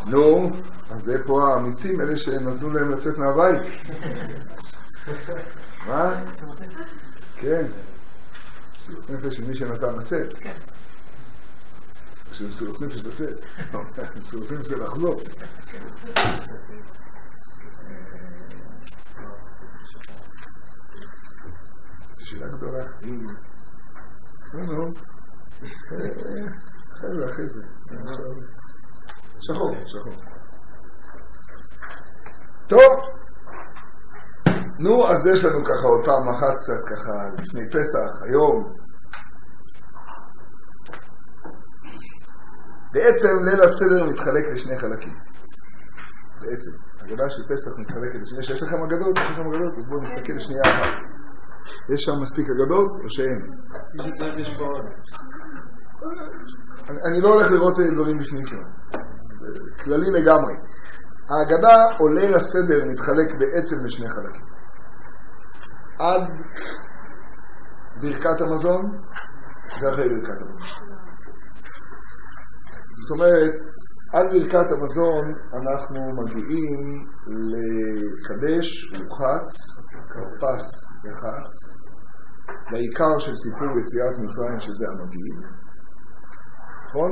נו, אז זה פה האמיצים, אלה שנתנו להם לצאת מהבית. מה? כן. מסירות נפש של מי שנתן לצאת. יש מסירות נפש לצאת. מסירות נפש זה לחזור. זו שאלה גדולה. נו. אחרי זה. שחור. טוב. נו, אז יש לנו ככה עוד פעם אחת קצת ככה לפני פסח, היום. בעצם ליל הסדר מתחלק לשני חלקים. בעצם, הגדה של פסח מתחלקת לשני. יש לכם אגדות? אז בואו נסתכל לשנייה אחת. יש שם מספיק אגדות או שאין? יש פה עוד. אני לא הולך לראות דברים בפנים כמעט. כללי לגמרי. ההגדה או ליל הסדר מתחלק בעצם לשני חלקים. עד ברכת המזון ואחרי ברכת המזון. זאת אומרת, עד ברכת המזון אנחנו מגיעים לקדש ורחץ, כרפס וחץ, לעיקר של סיפור יציאת מצרים שזה המגיל. נכון?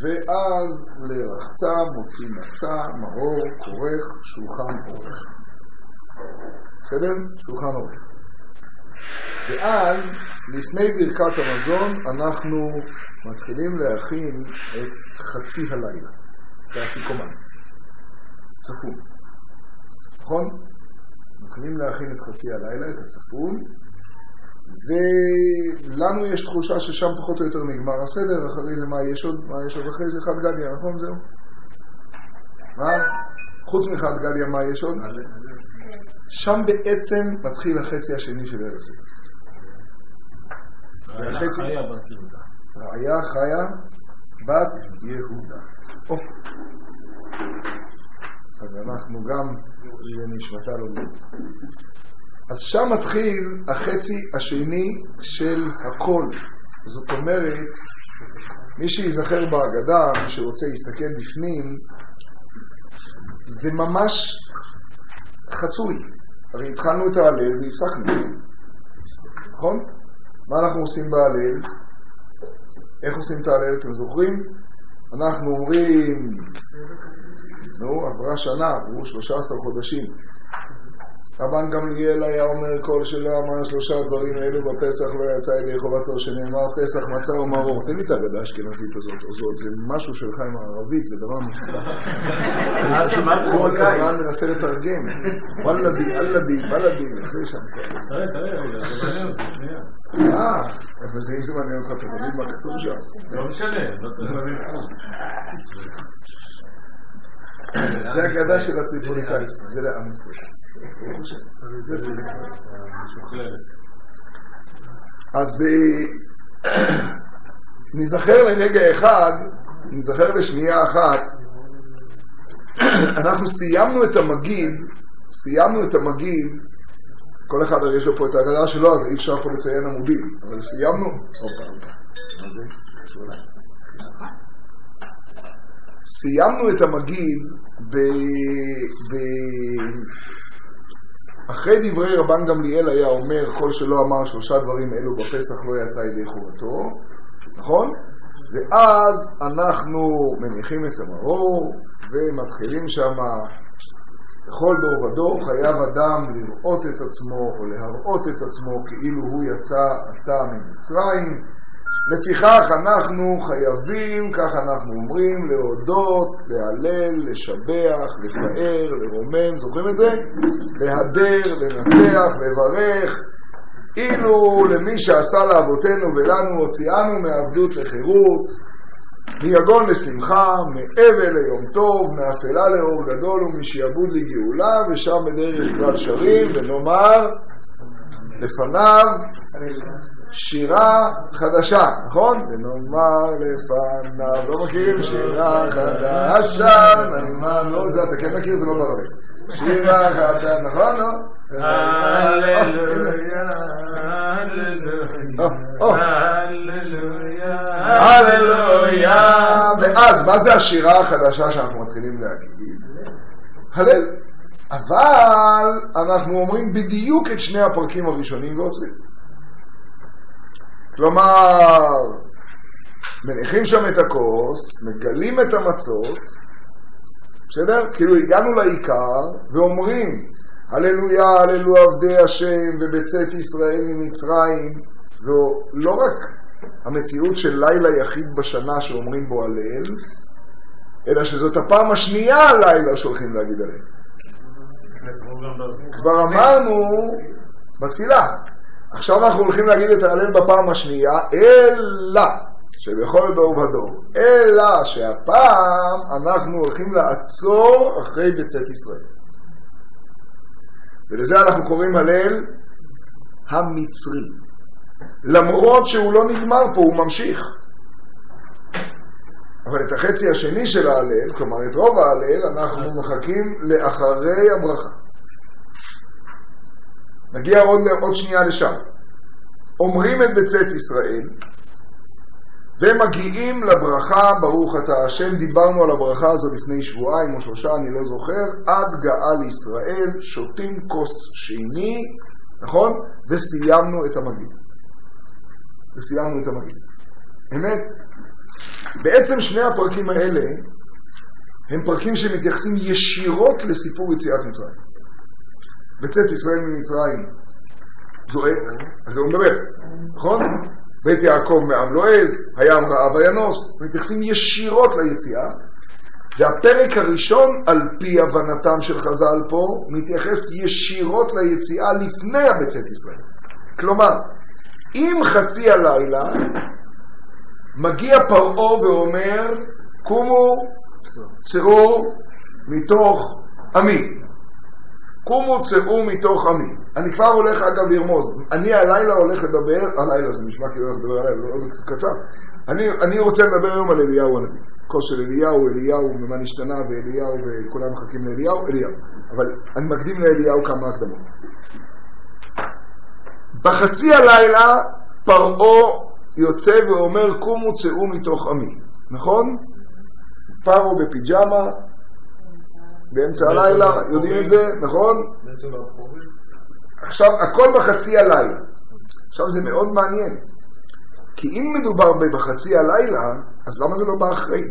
ואז לרחצה, מוציא מצה, מרור, כורך, שולחן אורך. בסדר? שולחן אורך. ואז, לפני ברכת המזון, אנחנו מתחילים להכין את חצי הלילה. את האפיקומן. צפון. נכון? מתחילים להכין את חצי הלילה, את הצפון. ולנו יש תחושה ששם פחות או יותר נגמר הסדר, אחרי זה מה יש עוד אחרי זה? חד גדיה, נכון? זהו? מה? חוץ מחד גדיה, מה יש עוד? שם בעצם מתחיל החצי השני של ליל הסדר. רעיה חיה בת יהודה. אז אנחנו גם נשמתה לו. אז שם מתחיל החצי השני של הכל. זאת אומרת, מי שיזכר בהגדה, מי שרוצה להסתכל בפנים, זה ממש חצוי. הרי התחלנו את ההלל והפסקנו. נכון? מה אנחנו עושים בהלל? איך עושים את ההלל? אתם זוכרים? אנחנו אומרים, עברה שנה, עברו 13 חודשים. רבן גמליאל היה אומר כל שלא אמר 3 דברים האלו בפסח לא יצא ידי חובתו שנאמר פסח מצה ומרור. תן לי את הגדה האשכנזית הזאת או זאת, זה משהו שלך עם הערבית, זה דבר נפלא. אני כל הזמן מנסה לתרגם. וולדי, נעשה שם. אבל אם זה מעניין אותך, אתה תמיד מה כתוב שם. לא משנה, לא צריך להבין. זה הגדה של הטריפוליטאי, זה לעם ישראל. אז נזכר לרגע אחד, נזכר לשנייה אחת, אנחנו סיימנו את המגיד, כל אחד הרי יש לו פה את ההגדה שלו, אז אי אפשר פה לציין עמודים, אבל סיימנו, מה זה? סיימנו את המגיד אחרי דברי רבן גמליאל היה אומר כל שלא אמר 3 דברים אלו בפסח לא יצא ידי חובתו, נכון? ואז אנחנו מניחים את המרור ומתחילים שם בכל דור ודור חייב אדם לראות את עצמו או להראות את עצמו כאילו הוא יצא עתה ממצרים. לפיכך אנחנו חייבים, כך אנחנו אומרים, להודות, להלל, לשבח, לפאר, לרומם, זוכרים את זה? להדר, לנצח, לברך, אילו למי שעשה לאבותינו ולנו הוציאנו מעבדות לחירות, מיגון לשמחה, מאבל ליום טוב, מאפלה לאור גדול ומשעבוד לגאולה, ושם בדרך כלל שרים, ונאמר לפניו שירה חדשה, נכון? ונאמר לפניו, לא מכירים? שירה חדשה, נאמר, לא, זה אתה כן מכיר, זה לא בערבית. שירה חדשה, נכון? לא? הללויה, הללויה, הללויה, ואז מה זה השירה החדשה שאנחנו מתחילים להגיד? הלל. אבל אנחנו אומרים בדיוק את שני הפרקים הראשונים ועוצרים. כלומר, מניחים שם את הכוס, מגלים את המצות, בסדר? כאילו הגענו לעיקר ואומרים הללויה, הללו עבדי השם ובצאת ישראל ממצרים. זו לא רק המציאות של לילה יחיד בשנה שאומרים בו הלל, אלא שזאת הפעם השנייה הלילה שהולכים להגיד הלל. כבר אמרנו בתפילה. עכשיו אנחנו הולכים להגיד את ההלל בפעם השנייה, אלא שבכל דור ודור, אלא שהפעם אנחנו הולכים לעצור אחרי בצאת ישראל. ולזה אנחנו קוראים הלל המצרי. למרות שהוא לא נגמר פה, הוא ממשיך. אבל את החצי השני של ההלל, כלומר את רוב ההלל, אנחנו מחכים לאחרי הברכה. נגיע עוד שנייה לשם. אומרים את בצאת ישראל, ומגיעים לברכה, ברוך אתה השם. דיברנו על הברכה הזו לפני שבועיים או שלושה, אני לא זוכר. עד גאל ישראל, שותים כוס שני, נכון? וסיימנו את המגיד. אמת? בעצם שני הפרקים האלה הם פרקים שמתייחסים ישירות לסיפור יציאת מצרים. בצאת ישראל ממצרים זועק, על זה הוא מדבר, נכון? בית יעקב מעם לועז, הים רעב וינוס, מתייחסים ישירות ליציאה, והפרק הראשון על פי הבנתם של חז"ל פה מתייחס ישירות ליציאה לפני הבצאת ישראל. כלומר, אם חצי הלילה מגיע פרעה ואומר קומו צאו מתוך עמי, קומו צאו מתוך עמי. אני כבר הולך אגב לרמוז, אני הלילה הולך לדבר, הלילה זה נשמע כאילו הולך לדבר הלילה, זה עוד קצר. אני רוצה לדבר היום על אליהו הנביא, כוס של אליהו ומה נשתנה ואליהו וכולם מחכים לאליהו, אבל אני מקדים לאליהו כמה הקדמות. בחצי הלילה פרעה יוצא ואומר קומו צאו מתוך עמי, נכון? פרעה בפיג'מה באמצע הלילה, יודעים את זה, נכון? עכשיו הכל בחצי הלילה. עכשיו זה מאוד מעניין, כי אם מדובר בחצי הלילה, אז למה זה לא בא אחרי?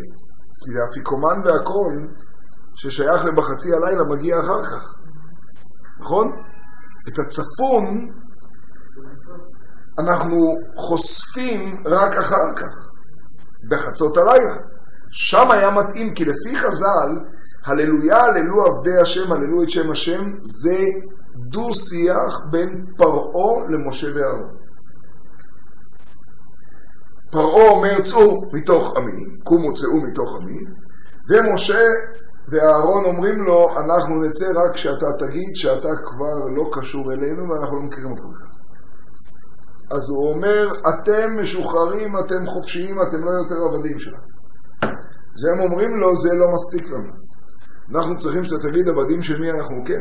כי זה אפיקומן והכל ששייך לבחצי הלילה מגיע אחר כך, נכון? את הצפון אנחנו חושפים רק אחר כך, בחצות הלילה. שם היה מתאים, כי לפי חז"ל, הללויה, הללו עבדי השם, הללו את שם השם, זה דו שיח בין פרעה למשה ואהרון. פרעה אומר צאו מתוך עמי, קומו צאו מתוך עמי, ומשה ואהרון אומרים לו אנחנו נצא רק כשאתה תגיד שאתה כבר לא קשור אלינו ואנחנו לא מכירים אותך. אז הוא אומר אתם משוחררים, אתם חופשיים, אתם לא יותר עבדים שלנו. זה הם אומרים לו זה לא מספיק לנו, אנחנו צריכים שאתה תגיד עבדים של מי אנחנו כן,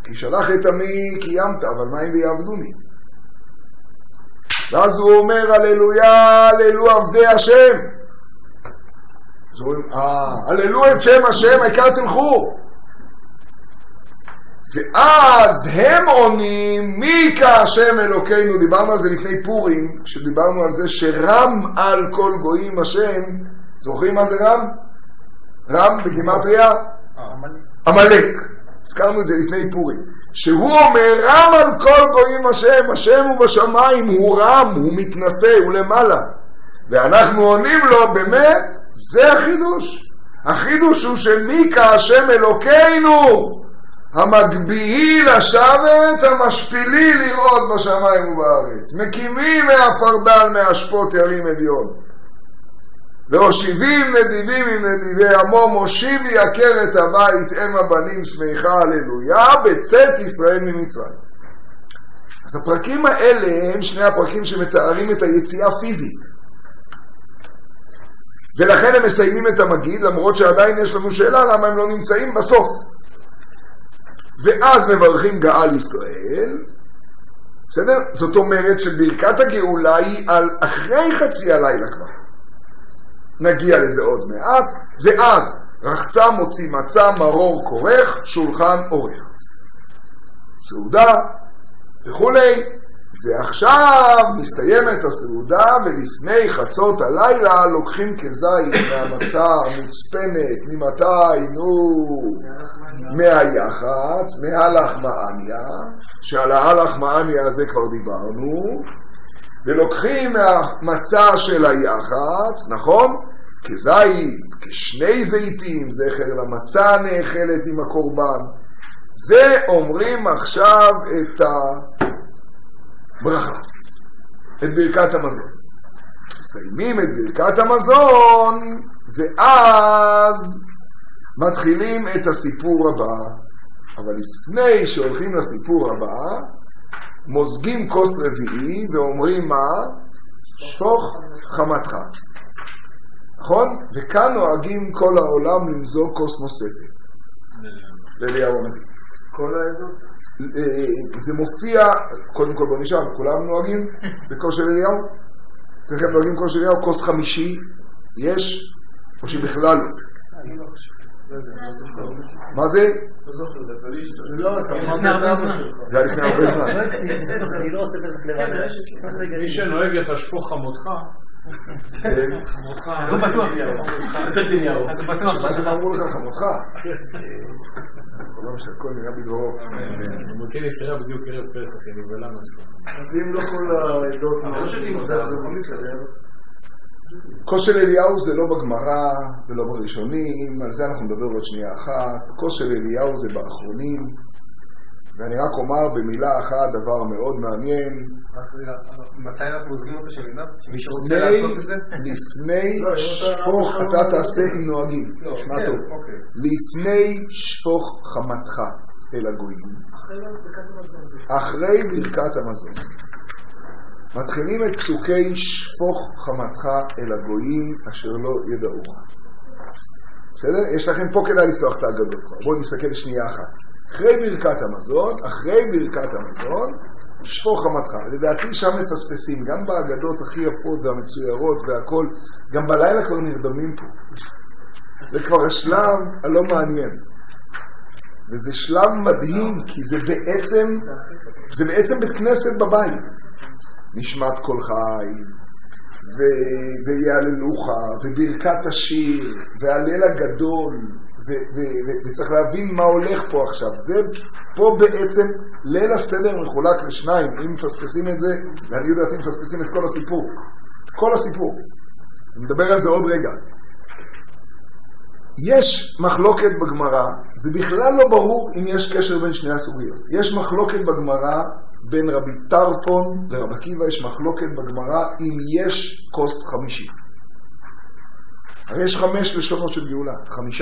כי שלח את עמי קיימת, אבל מה אם ויעבדוני? ואז הוא אומר הללויה, הללו עבדי השם. אז הוא אומר הללו את שם השם, העיקר תלכו. ואז הם עונים מי כהשם אלוקינו. דיברנו על זה לפני פורים, כשדיברנו על זה שרם על כל גויים השם. זוכרים מה זה רם? רם בגימטריה? עמלק. הזכרנו את זה לפני פורים, שהוא אומר רם על כל גויים השם, השם הוא בשמיים, הוא רם, הוא מתנשא, הוא למעלה. ואנחנו עונים לו באמת, זה החידוש. החידוש הוא שמי כהשם אלוקינו, המגביהי לשבת, המשפילי לראות בשמיים ובארץ, מקימי מהפרדל מהשפות ירים עליון, והושיבים נדיבים עם נדיבי עמו, מושיבי עקרת הבית אם הבנים שמחה הללויה, בצאת ישראל ממצרים. אז הפרקים האלה הם שני הפרקים שמתארים את היציאה פיזית, ולכן הם מסיימים את המגיד, למרות שעדיין יש לנו שאלה למה הם לא נמצאים בסוף. ואז מברכים גאל ישראל, בסדר? זאת אומרת שברכת הגאולה היא על אחרי חצי הלילה כבר. נגיע לזה עוד מעט, ואז רחצה מוציא מצה, מרור כורך, שולחן עורך. סעודה וכולי, ועכשיו מסתיימת הסעודה, ולפני חצות הלילה לוקחים כזית מהמצה המוצפנת, ממתי? מהיחץ, מהלחמניה, שעל הלחמניה הזה כבר דיברנו, ולוקחים מהמצה של היחץ, נכון? כזית, כשני זיתים, זכר למצה נאכלת עם הקורבן, ואומרים עכשיו את הברכה, את ברכת המזון. מסיימים את ברכת המזון, ואז מתחילים את הסיפור הבא. אבל לפני שהולכים לסיפור הבא, מוזגים כוס רביעי ואומרים מה? שפוך חמתך. נכון? וכאן נוהגים כל העולם למזוג כוס נוספת. לאליהו הנביא. כל האזור? זה מופיע, קודם כל בוא נשאל, כולם נוהגים בכוס של אליהו? צריכים נוהגים כוס של אליהו, כוס חמישי יש, או שבכלל לא? אני לא חושב. מה זה? לא זוכר, זה פליש. זה לא, לפני הרבה זמן. זה היה לפני הרבה זמן. אני לא עושה בזה לבד. מי שנוהג את השפוך חמותך, חמותך, לא בטוח. צריך דניהו. אז בטוח. מה זה אמרו לך חמותך? לא משהו, הכל נראה בדברו. מותי נפטרה בדיוק ערב פסח, היא נבלה משהו. אז אם לא כל העדות... לא שתים אותה, זה יכול להתקדם. כוס של אליהו זה לא בגמרא ולא בראשונים, על זה אנחנו נדבר עוד שנייה אחת. כוס של אליהו זה באחרונים, ואני רק אומר במילה אחת דבר מאוד מעניין. מתי אנחנו מוזגים אותו של עיניו? מי שרוצה לעשות את זה? לפני שפוך, אתה תעשה עם נוהגים, שמע טוב. לפני שפוך חמתך אל הגויים, אחרי ברכת המזון, מתחילים את פסוקי שפוך חמתך אל הגויים אשר לא ידעוך. בסדר? יש לכם פה כדאי לפתוח את האגדות כבר. בואו נסתכל שנייה אחת. אחרי ברכת המזון, שפוך חמתך. לדעתי שם מפספסים, גם באגדות הכי יפות והמצוירות והכל, גם בלילה כבר נרדמים פה. זה כבר השלב הלא מעניין. וזה שלב מדהים, כי זה בעצם בית כנסת בבית. נשמת כל חי, ויעללוך, וברכת השיר, והלל הגדול, וצריך להבין מה הולך פה עכשיו. זה פה בעצם ליל הסדר מחולק לשניים, אם מפספסים את זה, ואני יודעת אם מפספסים את כל הסיפור. כל הסיפור. נדבר על זה עוד רגע. יש מחלוקת בגמרא, ובכלל לא ברור אם יש קשר בין שני הסוגיות. יש מחלוקת בגמרא בין רבי טרפון לרב עקיבא, יש מחלוקת בגמרא אם יש כוס חמישי. הרי יש 5 לשונות של גאולה, 5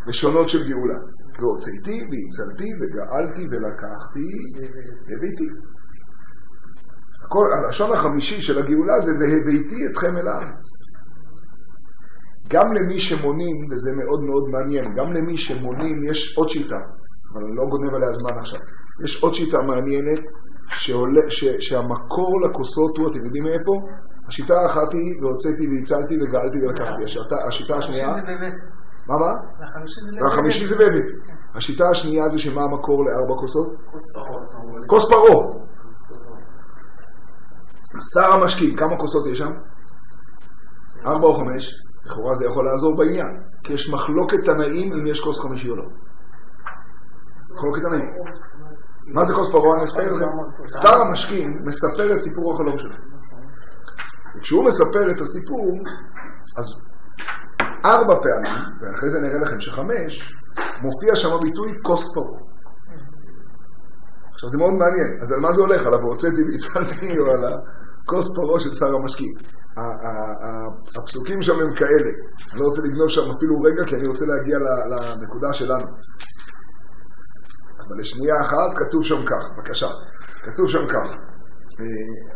לשונות של גאולה. והוצאתי, והצלתי, וגאלתי, ולקחתי, והבאתי. הלשון החמישי של הגאולה זה והבאתי אתכם אל הארץ. גם למי שמונים, וזה מאוד מאוד מעניין, גם למי שמונים יש עוד שיטה, אבל אני לא גונב עליה זמן עכשיו. יש עוד שיטה מעניינת שהמקור לכוסות הוא, אתם יודעים מאיפה? השיטה האחת היא, והוצאתי והצלתי וגאלתי ולקחתי. השיטה השנייה... מה? והחמישי זה באמת. השיטה השנייה זה שמה המקור ל4 כוסות? כוס פרעה. שר המשקים, כמה כוסות יש שם? 4 או 5. לכאורה זה יכול לעזור בעניין, כי יש מחלוקת תנאים אם יש כוס חמישי או לא. מחלוקת תנאים. מה זה כוס פרעה? אני אספר לכם. שר המשקים מספר את סיפור החלום שלו. וכשהוא מספר את הסיפור, אז 4 פעמים, ואחרי זה נראה לכם ש5, מופיע שם הביטוי כוס פרעה. עכשיו זה מאוד מעניין. אז על מה זה הולך? על והוצאתי והצלתי או על הכוס פרעה של שר המשקים? הפסוקים שם הם כאלה. אני לא רוצה לגנוב שם אפילו רגע, כי אני רוצה להגיע לנקודה שלנו. אבל לשנייה אחת כתוב שם כך, בבקשה. כתוב שם כך.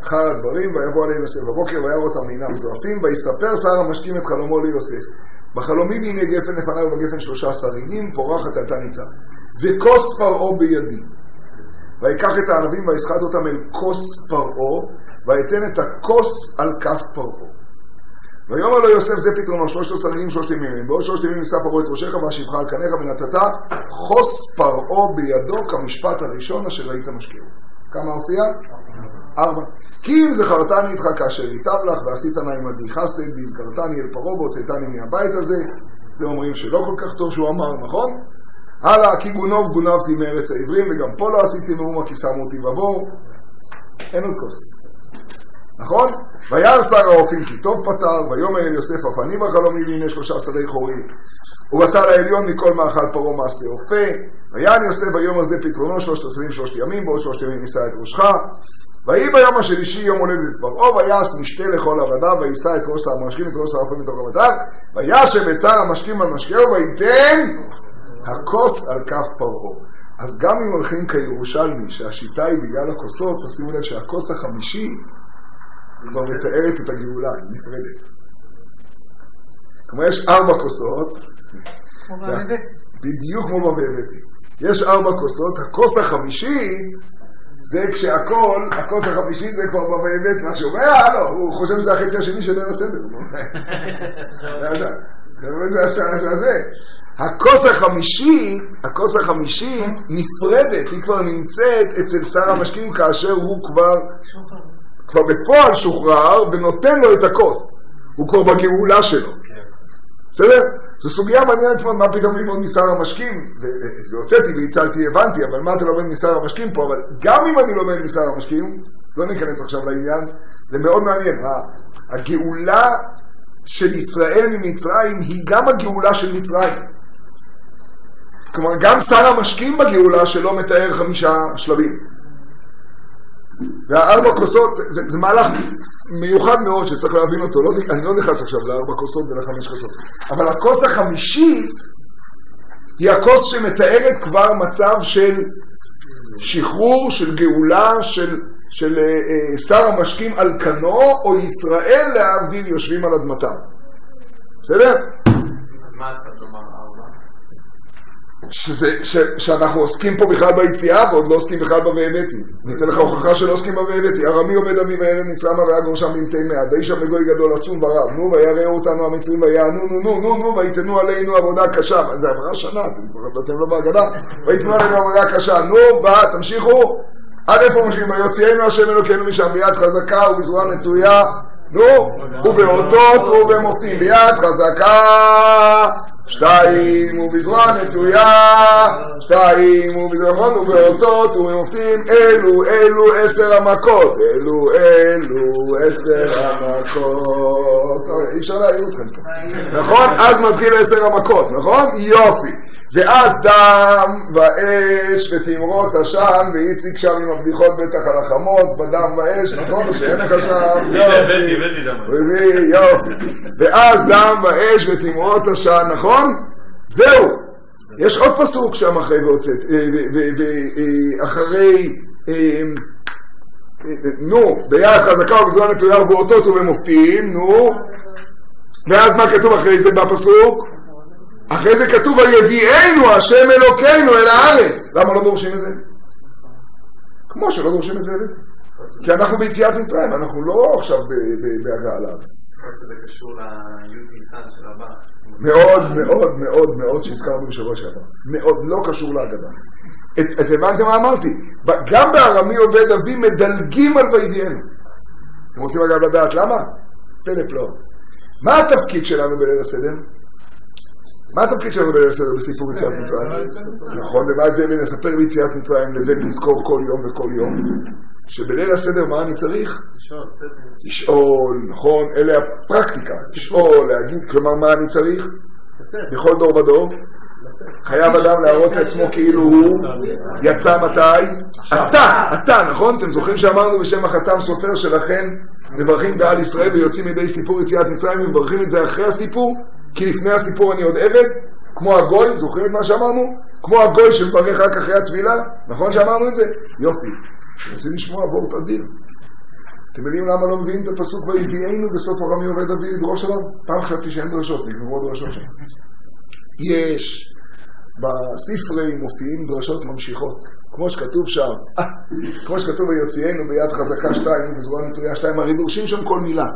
אחר הדברים, ויבוא עליהם יוסף בבוקר, וירא אותם אינם זועפים, ויספר שר המשקים את חלומו ליוסף. בחלומים הנה גפן לפניו ובגפן 13 ריגים, פורחת עלתה ניצה. וכוס פרעה בידי. ויקח את הענבים ויסחט אותם אל כוס פרעה, ויתן את הכוס על כף פרעה. ויאמר לו יוסף זה פתרונו, 13 ימים 3 ימים, בעוד 3 ימים נישא פרעה את ראשך ואשיבך על קניך ונתת חוס פרעה בידו כמשפט הראשון אשר היית משקיעו. כמה הופיע? 4. כי אם זכרתני איתך כאשר ייטב לך ועשית נא עמדי חסד והזכרתני אל פרעה והוצאתני מהבית הזה. זה אומרים שלא כל כך טוב שהוא אמר, נכון? הלאה, כי גונבתי מארץ העברים וגם פה לא עשיתי מאומה כי שמו אותי בבור. אין עוד כוס, נכון? וירא שר האופים כי טוב פטר, ויאמר אל יוסף אף אני בחלומי והנה 3 שרי חורים ובשר העליון מכל מאכל פרעה מעשה אופה. ויען יוסף ויאמר זה פתרונו 3 ימים בעוד 3 ימים נישא את ראשך. ויהי ביום השלישי יום הולדת פרעה ויעש משתה לכל עבדיו ויישא את ראש המשקים את ראש האופים מתוך עבדיו וישב את שר המשקים על משקהו וייתן הכוס על כף פרעה. אז גם אם הולכים כירושלמי שהשיטה היא בגלל הכוסות, תשימו לב שהכוס החמישי כבר מתארת את הגאולה, היא נפרדת. כמו יש 4 כוסות, בדיוק כמו בבאבטי. יש 4 כוסות, הכוס החמישי זה כשהכל, הכוס החמישי זה כבר בבאבט, מה שאומר, לא, הוא חושב שזה החצי השני של ליל הסדר. זה השעה הזה. הכוס החמישי נפרדת, היא כבר נמצאת אצל שר המשקים כאשר הוא כבר בפועל שוחרר ונותן לו את הכוס. הוא כבר בגאולה שלו. בסדר? זו סוגיה מעניינת מה פתאום ללמוד משר המשקים, והוצאתי והצלתי, הבנתי, אבל מה אתה לומד משר המשקים פה? אבל גם אם אני לומד משר המשקים, לא ניכנס עכשיו לעניין, זה מאוד מעניין. הגאולה של ישראל ממצרים היא גם הגאולה של מצרים. כלומר, גם שר המשקים בגאולה שלו מתאר 5 שלבים. וה4 כוסות, זה מהלך מיוחד מאוד שצריך להבין אותו. אני לא נכנס עכשיו ל4 כוסות ול5 כוסות. אבל הכוס החמישית היא הכוס שמתארת כבר מצב של שחרור, של גאולה, של שר המשקים על כנו, או ישראל להבדיל יושבים על אדמתם. בסדר? אז מה צריך לומר 4? שאנחנו עוסקים פה בכלל ביציאה ועוד לא עוסקים בכלל בבאבטי. ניתן לך הוכחה שלא עוסקים בבאבטי. ארמי עובד עמי וירד מצרמה ויגור שם במתי מעט. וישב לגוי גדול עצום ורב. נו ויראו אותנו המצרים ויענו נו ויתנו עלינו עבודה קשה. זה עברה שנה, אתם לא בהגדה. ויתנו עלינו עבודה קשה. נו בא, תמשיכו. עד איפה ממשיכים? ויוציאנו השם אלוקינו משם ביד חזקה ובזרוע נטויה. נו, ובאותות ובמופתים. ביד חזקה 2 ובזרוע נטויה 2 ובזרוע ובאותות ובמופתים אלו 10 המכות אלו 10 המכות. אי אפשר להעיר אתכם פה, נכון? אז מתחיל 10 המכות, נכון? יופי. ואז דם ואש ותמרות עשן ואיציק שם עם הבדיחות בטח על החמות בדם ואש, נכון? שאין לך שם יופי. ואז דם ואש ותמרות עשן, נכון? זהו. יש עוד פסוק שם אחרי והוצאת ואחרי ביד חזקה ובזרוע נטויה ובאותות ובמופתים. ואז מה כתוב אחרי זה בפסוק? אחרי זה כתוב ויביאנו השם אלוקינו אל הארץ. למה לא דורשים את זה? כמו שלא דורשים את זה, כי אנחנו ביציאת מצרים, אנחנו לא עכשיו בהגעה לארץ. זה קשור ליוטיסן של הבא. מאוד שהזכרנו בשבוע שעבר. מאוד, לא קשור להגדה. את הבנתם מה אמרתי? גם בארמי עובד אבי מדלגים על ויביאנו. אתם רוצים אגב לדעת למה? פלא פלאות. מה התפקיד שלנו בליל הסדר? מה התפקיד שלנו בליל הסדר בסיפור יציאת מצרים? נכון, ומה ההבדל בין לספר ביציאת מצרים לבין לזכור כל יום וכל יום? שבליל הסדר מה אני צריך? לשאול, נכון, אלה הפרקטיקה, לשאול, להגיד, כלומר מה אני צריך? בכל דור בדור? חייב אדם להראות את עצמו כאילו הוא יצא מתי? אתה, נכון? אתם זוכרים שאמרנו בשם החתם סופר שלכן מברכים גאל ישראל ויוצאים מידי סיפור יציאת מצרים ומברכים את זה אחרי הסיפור? כי לפני הסיפור אני עוד עבד, כמו הגוי, זוכרים את מה שאמרנו? כמו הגוי שמברך רק אחרי התפילה, נכון שאמרנו את זה? יופי, אתם רוצים לשמוע וורט אדיר. אתם יודעים למה לא מביאים את הפסוק ויביאנו בסוף ארמי עובד אבי לדרוש עליו? פעם חשבתי שאין דרשות, נגמרו דרשות שם. יש, בספרי מופיעים דרשות ממשיכות. כמו שכתוב שם, כמו שכתוב ויוציאנו ביד חזקה 2 וזרוע נטויה 2, הרי דורשים שם כל מילה.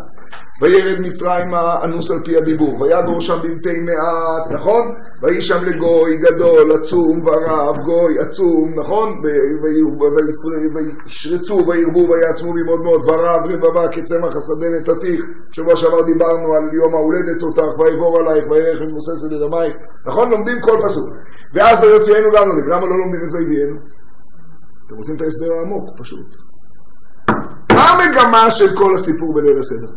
וירד מצרים אנוס על פי הדיבור, ויגור שם במתי מעט, נכון? ויהי שם לגוי גדול, עצום ורב, גוי עצום, נכון? וישרצו וירבו ויעצמו במאוד מאוד, ורב רבבה כצמח השדה נתתיך. שבוע שעבר דיברנו על יום ההולדת אותך, ויבור עלייך, וירך מבוססת את דמייך, נכון? לומדים כל פסוק. ואז ויוציאנו גם לומדים. למה לא לומדים את ויביאנו? אתם רוצים את ההסבר העמוק, פשוט. מה המגמה של כל הסיפור בליל הסדר?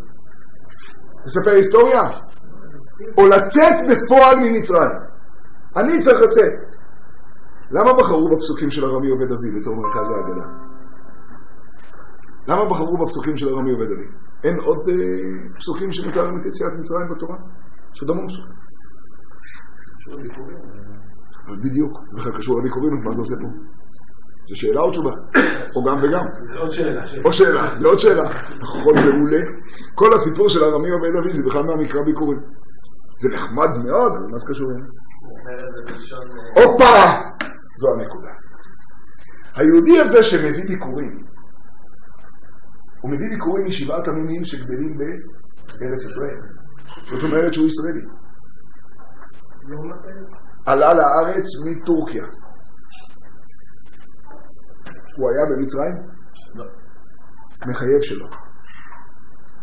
לספר היסטוריה? או לצאת בפועל ממצרים? אני צריך לצאת. למה בחרו בפסוקים של הרמי עובד אבי בתור מרכז ההגדה? למה בחרו בפסוקים של הרמי עובד אבי? אין עוד פסוקים שמתארים את יציאת מצרים בתורה? יש עוד המון פסוקים. קשור לביקורים. אבל בדיוק, זה בכלל קשור לביקורים, אז מה זה עושה פה? זה שאלה או תשובה? או גם וגם? זה עוד שאלה. או שאלה, זה עוד שאלה. נכון, מעולה. כל הסיפור של הרמי עובד אבי זה בכלל מהמקרא ביקורים. זה נחמד מאוד, אבל מה זה קשור? אופה! זו הנקודה. היהודי הזה שמביא ביקורים, הוא מביא ביקורים משבעת המינים שגדלים בארץ ישראל. זאת אומרת שהוא ישראלי. עלה לארץ מטורקיה. הוא היה במצרים? לא. מחייב שלו. אתה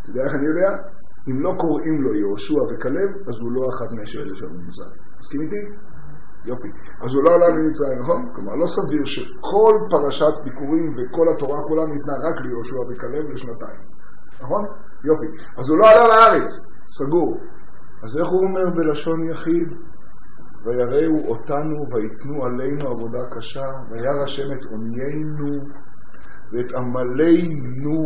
יודע איך אני יודע? אם לא קוראים לו יהושע וכלב, אז הוא לא אחד מהשאלה שם במצרים. מסכים איתי? יופי. אז הוא לא עלה ממצרים, נכון? כלומר, לא סביר שכל פרשת ביקורים וכל התורה כולה ניתנה רק ליהושע וכלב לשנתיים. נכון? יופי. אז הוא לא עלה לארץ. סגור. אז איך הוא אומר בלשון יחיד? ויראו אותנו ויתנו עלינו עבודה קשה, וירא השם את עוניינו ואת עמלנו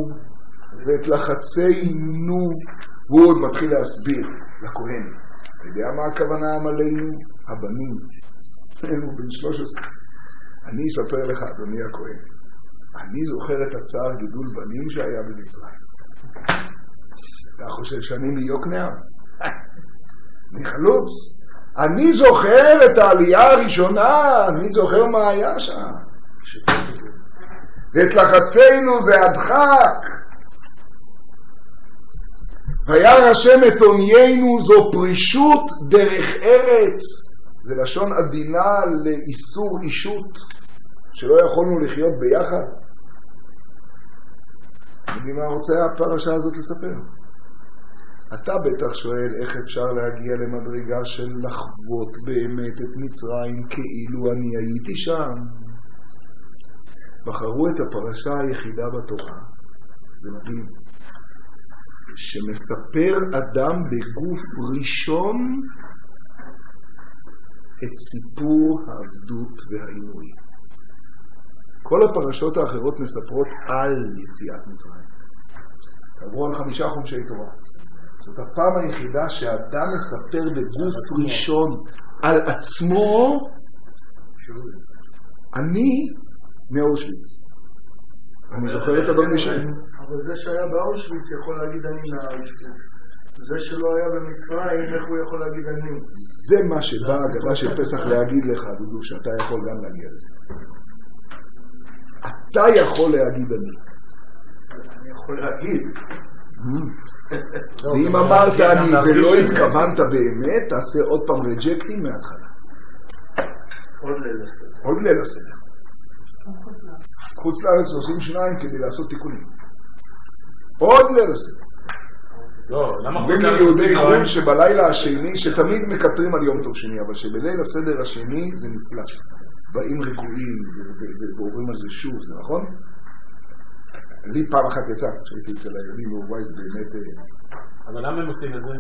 ואת לחצינו, והוא עוד מתחיל להסביר לכהן. אתה יודע מה הכוונה עמלנו? הבנים. הוא בן 13. אני אספר לך, אדוני הכהן, אני זוכר את הצער גידול בנים שהיה במצרים. אתה חושב שאני מיוקנעם? אני חלוץ. אני זוכר את העלייה הראשונה, אני זוכר מה היה שם. ואת לחצינו זה הדחק. וירא השם את עוניינו זו פרישות דרך ארץ. זה לשון עדינה לאיסור אישות, שלא יכולנו לחיות ביחד. יודעים מה רוצה הפרשה הזאת לספר? אתה בטח שואל איך אפשר להגיע למדרגה של לחוות באמת את מצרים כאילו אני הייתי שם. בחרו את הפרשה היחידה בתורה, זה מדהים, שמספר אדם בגוף ראשון את סיפור העבדות והעינוי. כל הפרשות האחרות מספרות על יציאת מצרים. עברו על 5 חומשי תורה. זאת הפעם היחידה שהאדם מספר בגוף ראשון על עצמו, אני מאושוויץ. אני זוכר את אדון מישל. אבל זה שהיה באושוויץ יכול להגיד אני מאושוויץ. זה שלא היה במצרים, איך הוא יכול להגיד אני? זה מה שבא הגדה של פסח להגיד לך, דודו, שאתה יכול גם להגיע לזה. אתה יכול להגיד אני. אני יכול להגיד. ואם אמרת אני ולא התכוונת באמת, תעשה עוד פעם רג'קטים מההתחלה. עוד ליל הסדר. חוץ לארץ עושים 2 כדי לעשות תיקונים. עוד ליל הסדר. אומרים לי יהודי חו"ל שבלילה השני, שתמיד מקטרים על יום טוב שני, אבל שבליל הסדר השני זה נפלא. באים רגועים ועוברים על זה שוב, זה נכון? לי פעם אחת יצא, שהייתי אצל הילדים ואולי זה באמת... אבל למה הם עושים את זה?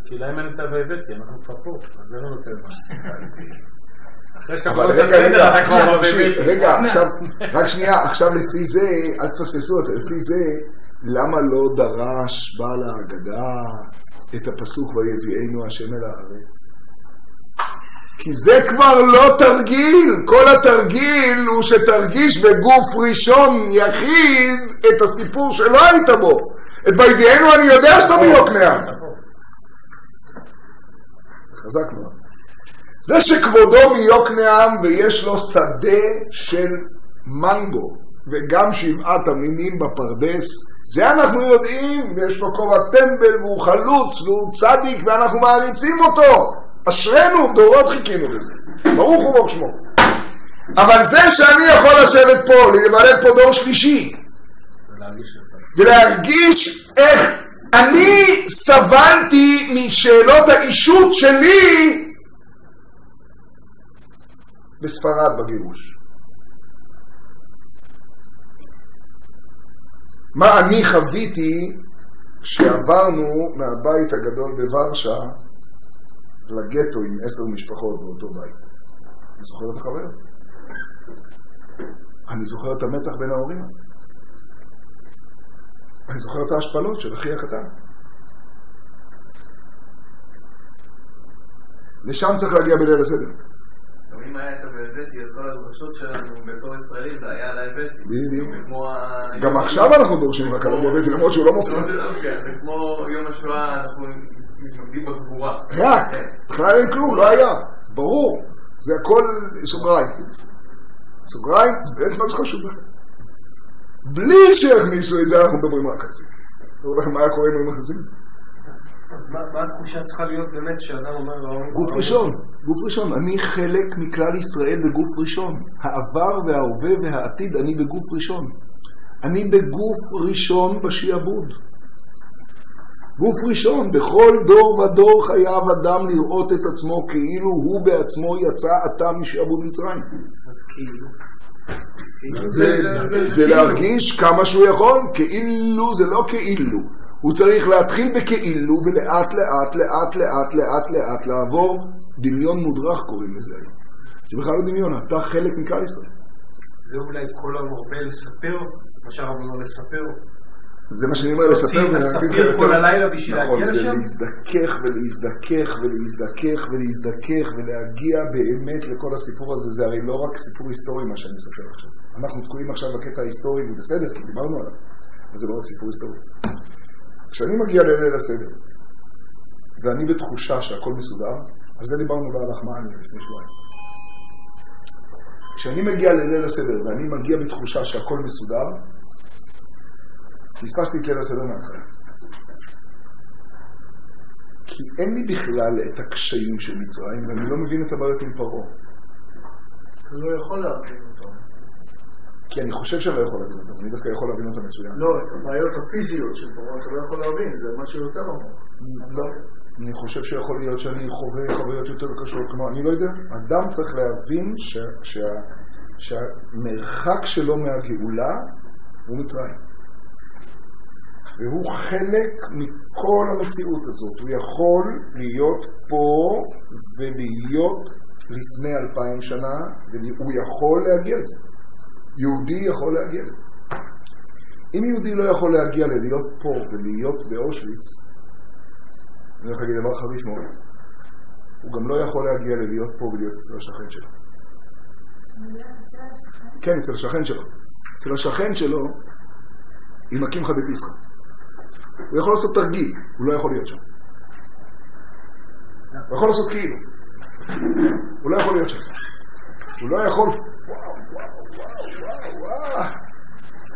כי להם אין נמצא והבאתי, אנחנו כבר פה, אז זה לא נותן מה. אחרי שאתה קורא את הסדר, אתה כבר והבאתי. רגע, רק שנייה, עכשיו לפי זה, אל תפספסו אותה, לפי זה, למה לא דרש בעל ההגדה את הפסוק ויביאנו השם אל הארץ? כי זה כבר לא תרגיל, כל התרגיל הוא שתרגיש בגוף ראשון יחיד את הסיפור שלא היית בו. את ויביאנו אני יודע שאתה מיוקנעם. חזק מאוד. זה שכבודו מיוקנעם ויש לו שדה של מנגו וגם 7 תמינים בפרדס, זה אנחנו יודעים, ויש לו כובע טמבל והוא חלוץ והוא צדיק ואנחנו מעריצים אותו. אשרנו, דורות חיכינו לזה. ברוך הוא ברוך שמו. אבל זה שאני יכול לשבת פה, להיוולד פה דור שלישי ולהרגיש איך אני סבלתי משאלות האישות שלי בספרד בגירוש. מה אני חוויתי כשעברנו מהבית הגדול בוורשה לגטו עם 10 משפחות באותו בית. אני זוכר את החוויה. אני זוכר את המתח בין ההורים הזה. אני זוכר את ההשפלות של אחי הקטן. לשם צריך להגיע בליל הסדר. גם אם היה את הבאתי, אז כל הדרשות שלנו בתור ישראלים זה היה על הבאתי. בדיוק. גם עכשיו אנחנו דורשים רק על הבאתי, למרות שהוא לא מופיע. זה כמו יום השואה, אנחנו מתמקדים בגבורה. רק, בכלל אין כלום, לא היה. ברור. זה הכל סוגריים. סוגריים, זה באמת מה זה חשוב. בלי שהכניסו את זה, אנחנו מדברים רק על זה. לא יודע מה היה קורה אם הם מכניסים את זה. אז מה התחושה צריכה להיות באמת שאדם אומר... גוף ראשון, גוף ראשון. אני חלק מכלל ישראל בגוף ראשון. העבר וההווה והעתיד, אני בגוף ראשון. אני בגוף ראשון בשיעבוד. גוף ראשון, בכל דור ודור חייב אדם לראות את עצמו כאילו הוא בעצמו יצא עתה משעבוד מצרים. אז כאילו... זה להרגיש כמה שהוא יכול, כאילו זה לא כאילו. הוא צריך להתחיל בכאילו ולאט לאט לאט לאט לאט לאט לעבור דמיון מודרך קוראים לזה היום. זה בכלל לא דמיון, אתה חלק מכלל ישראל. זה אולי כל המרבה לספר, מה שהרב אומר לספר. זה מה שאני אומר לספר. לספר כל הלילה בשביל להגיע לשם? נכון, זה להזדכך ולהזדכך ולהזדכך ולהזדכך ולהגיע באמת לכל הסיפור הזה. זה הרי לא רק סיפור היסטורי מה שאני מספר עכשיו. אנחנו תקועים עכשיו בקטע ההיסטורי ובסדר, כי דיברנו עליו. אבל זה לא רק סיפור היסטורי. כשאני מגיע לליל הסדר, ואני בתחושה שהכל מסודר, על זה דיברנו בהלך מעני לפני שבועיים. כשאני מגיע לליל הסדר, ואני מגיע בתחושה שהכל מסודר, פספסתי את ליל הסדר מההתחלה. כי אין לי בכלל את הקשיים של מצרים, ואני לא מבין את הבעיות עם פרעה. אתה לא יכול להבין אותם. כי אני חושב שאני לא יכול להבין אותם, אני דווקא יכול להבין אותם מצוין. לא, את הבעיות הפיזיות של פרעה אתה לא יכול להבין, זה משהו יותר עמוק. לא, אני חושב שיכול להיות שאני חווה חוויות יותר קשות, כלומר, אני לא יודע. אדם צריך להבין שהמרחק שלו מהגאולה הוא מצרים. והוא חלק מכל המציאות הזאת. הוא יכול להיות פה ולהיות לפני 2000 שנה, והוא יכול להגיע לזה. יהודי יכול להגיע לזה. אם יהודי לא יכול להגיע ללהיות פה ולהיות באושוויץ, אני הולך להגיד דבר חריף מאוד, הוא גם לא יכול להגיע ללהיות פה ולהיות אצל השכן שלו. כן, אצל השכן שלו. אצל השכן שלו, עם הקמחה בפיסחה. הוא יכול לעשות תרגיל, הוא לא יכול להיות שם. הוא יכול לעשות כאילו. הוא לא יכול להיות שם. הוא לא יכול...